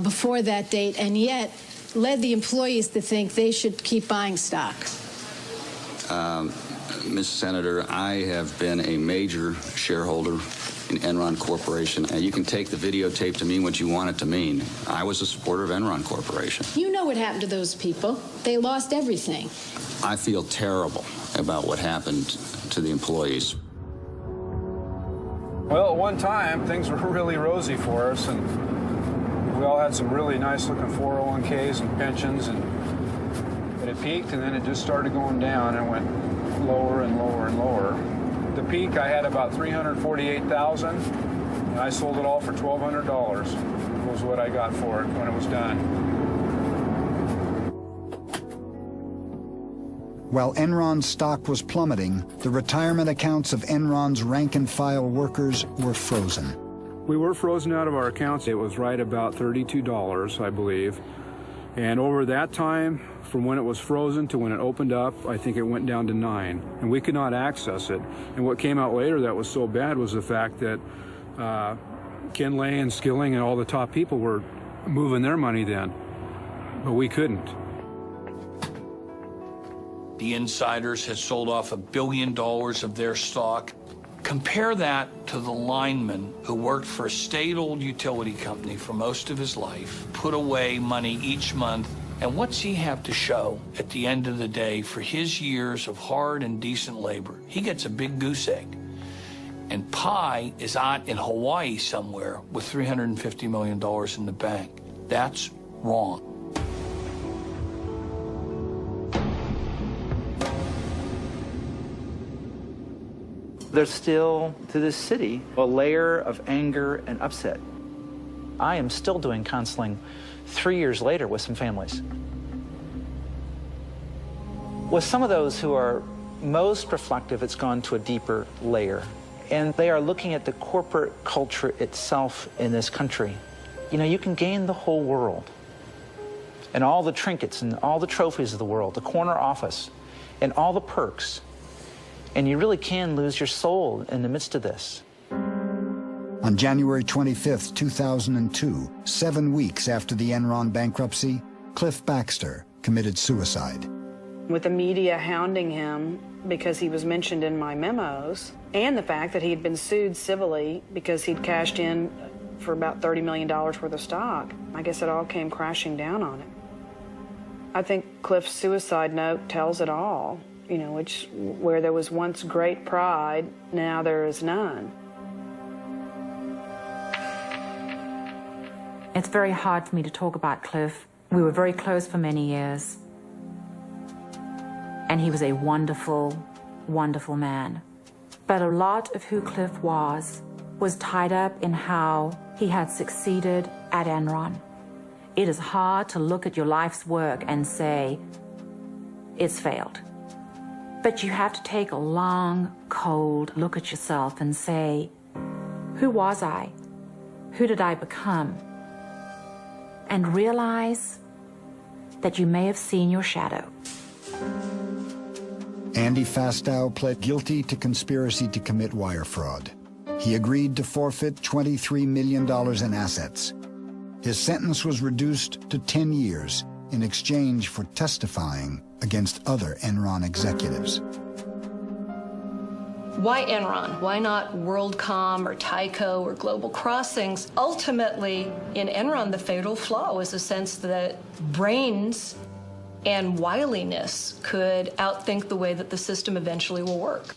before that date, and yet led the employees to think they should keep buying stock.
Ms. Senator, I have been a major shareholder in Enron Corporation. You can take the videotape to mean what you want it to mean. I was a supporter of Enron Corporation.
You know what happened to those people. They lost everything.
I feel terrible about what happened to the employees.
Well, at one time, things were really rosy for us, and we all had some really nice-looking 401ks and pensions, and but it peaked, and then it just started going down and went lower and lower and lower. The peak, I had about $348,000, and I sold it all for $1,200. Was what I got for it when it was done.
While Enron's stock was plummeting, the retirement accounts of Enron's rank-and-file workers were frozen.
We were frozen out of our accounts. It was right about $32, I believe. And over that time, from when it was frozen to when it opened up, I think it went down to 9. And we could not access it. And what came out later that was so bad was the fact that Ken Lay and Skilling and all the top people were moving their money then. But we couldn't.
The insiders had sold off $1 billion of their stock. Compare that to the lineman who worked for a state-owned utility company for most of his life, put away money each month, and what's he have to show at the end of the day for his years of hard and decent labor? He gets a big goose egg. And Pi is out in Hawaii somewhere with $350 million in the bank. That's wrong.
There's still, to this city, a layer of anger and upset. I am still doing counseling 3 years later with some families. With some of those who are most reflective, it's gone to a deeper layer. And they are looking at the corporate culture itself in this country. You know, you can gain the whole world and all the trinkets and all the trophies of the world, the corner office and all the perks. And you really can lose your soul in the midst of this.
On January 25, 2002, 7 weeks after the Enron bankruptcy, Cliff Baxter committed suicide.
With the media hounding him because he was mentioned in my memos, and the fact that he had been sued civilly because he'd cashed in for about $30 million worth of stock, I guess it all came crashing down on him. I think Cliff's suicide note tells it all. You know, where there was once great pride, now there is none.
It's very hard for me to talk about Cliff. We were very close for many years. And he was a wonderful, wonderful man. But a lot of who Cliff was tied up in how he had succeeded at Enron. It is hard to look at your life's work and say, it's failed. But you have to take a long, cold look at yourself and say, who was I? Who did I become? And realize that you may have seen your shadow.
Andy Fastow pled guilty to conspiracy to commit wire fraud. He agreed to forfeit $23 million in assets. His sentence was reduced to 10 years in exchange for testifying against other Enron executives.
Why Enron? Why not WorldCom or Tyco or Global Crossings? Ultimately, in Enron, the fatal flaw was the sense that brains and wiliness could outthink the way that the system eventually will work.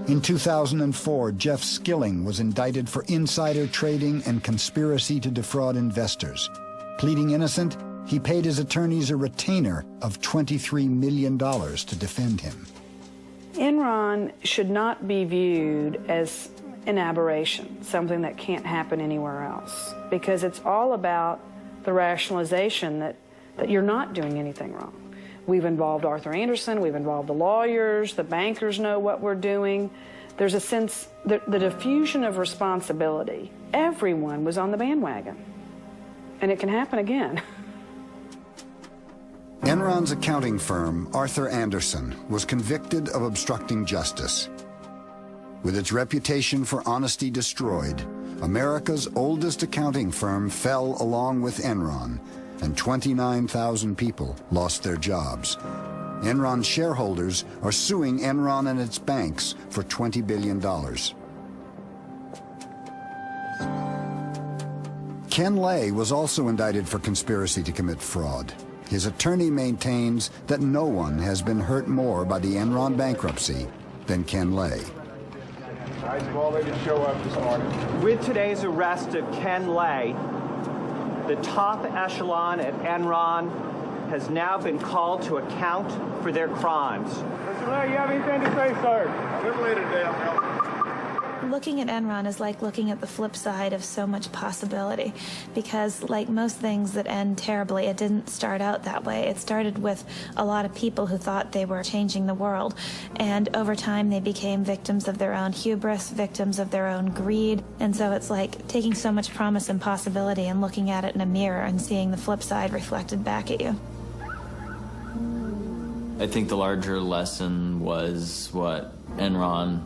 In 2004, Jeff Skilling was indicted for insider trading and conspiracy to defraud investors. Pleading innocent, he paid his attorneys a retainer of $23 million to defend him.
Enron should not be viewed as an aberration, something that can't happen anywhere else, because it's all about the rationalization that you're not doing anything wrong. We've involved Arthur Andersen, we've involved the lawyers, the bankers know what we're doing. There's a sense, the diffusion of responsibility. Everyone was on the bandwagon, and it can happen again.
Enron's accounting firm, Arthur Andersen, was convicted of obstructing justice. With its reputation for honesty destroyed, America's oldest accounting firm fell along with Enron, and 29,000 people lost their jobs. Enron shareholders are suing Enron and its banks for $20 billion. Ken Lay was also indicted for conspiracy to commit fraud. His attorney maintains that no one has been hurt more by the Enron bankruptcy than Ken Lay.
Nice of all they could show up this morning.
With today's arrest of Ken Lay, the top echelon at Enron has now been called to account for their crimes.
Mr. Lay, you have anything to say, sir? Live later, Dale.
Looking at Enron is like looking at the flip side of so much possibility, because like most things that end terribly, it didn't start out that way. It started with a lot of people who thought they were changing the world, and over time they became victims of their own hubris, victims of their own greed, and so it's like taking so much promise and possibility and looking at it in a mirror and seeing the flip side reflected back at you.
I think the larger lesson was what Enron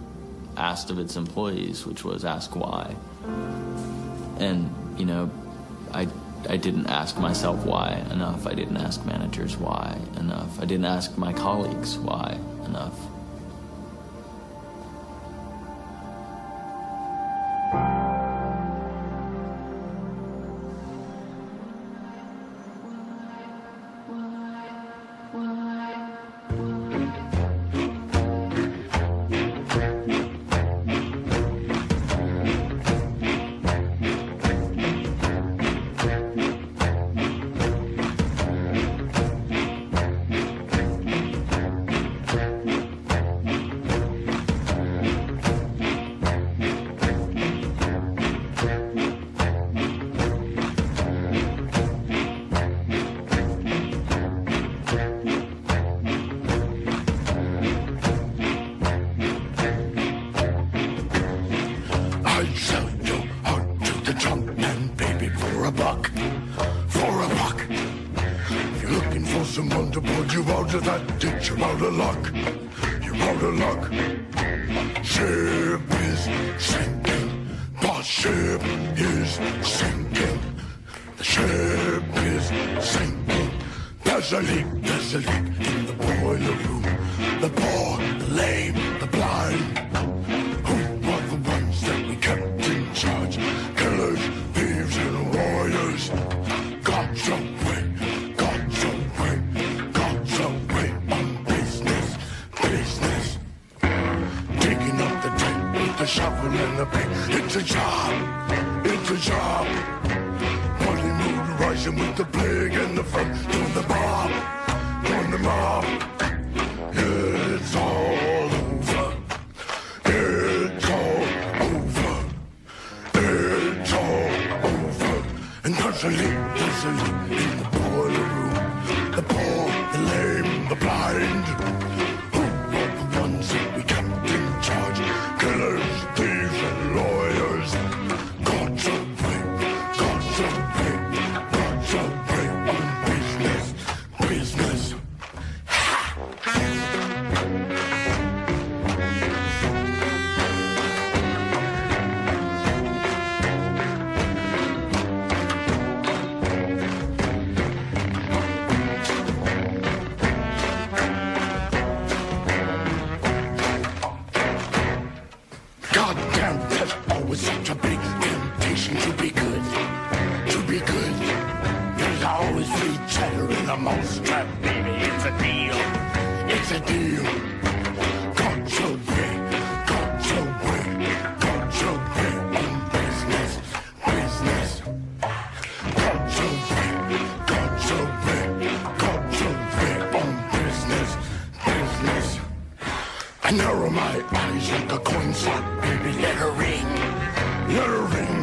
asked of its employees, which was ask why. And, you know, I didn't ask myself why enough. I didn't ask managers why enough. I didn't ask my colleagues why enough.
Narrow my eyes like a coin slot, baby, let her ring, let her ring.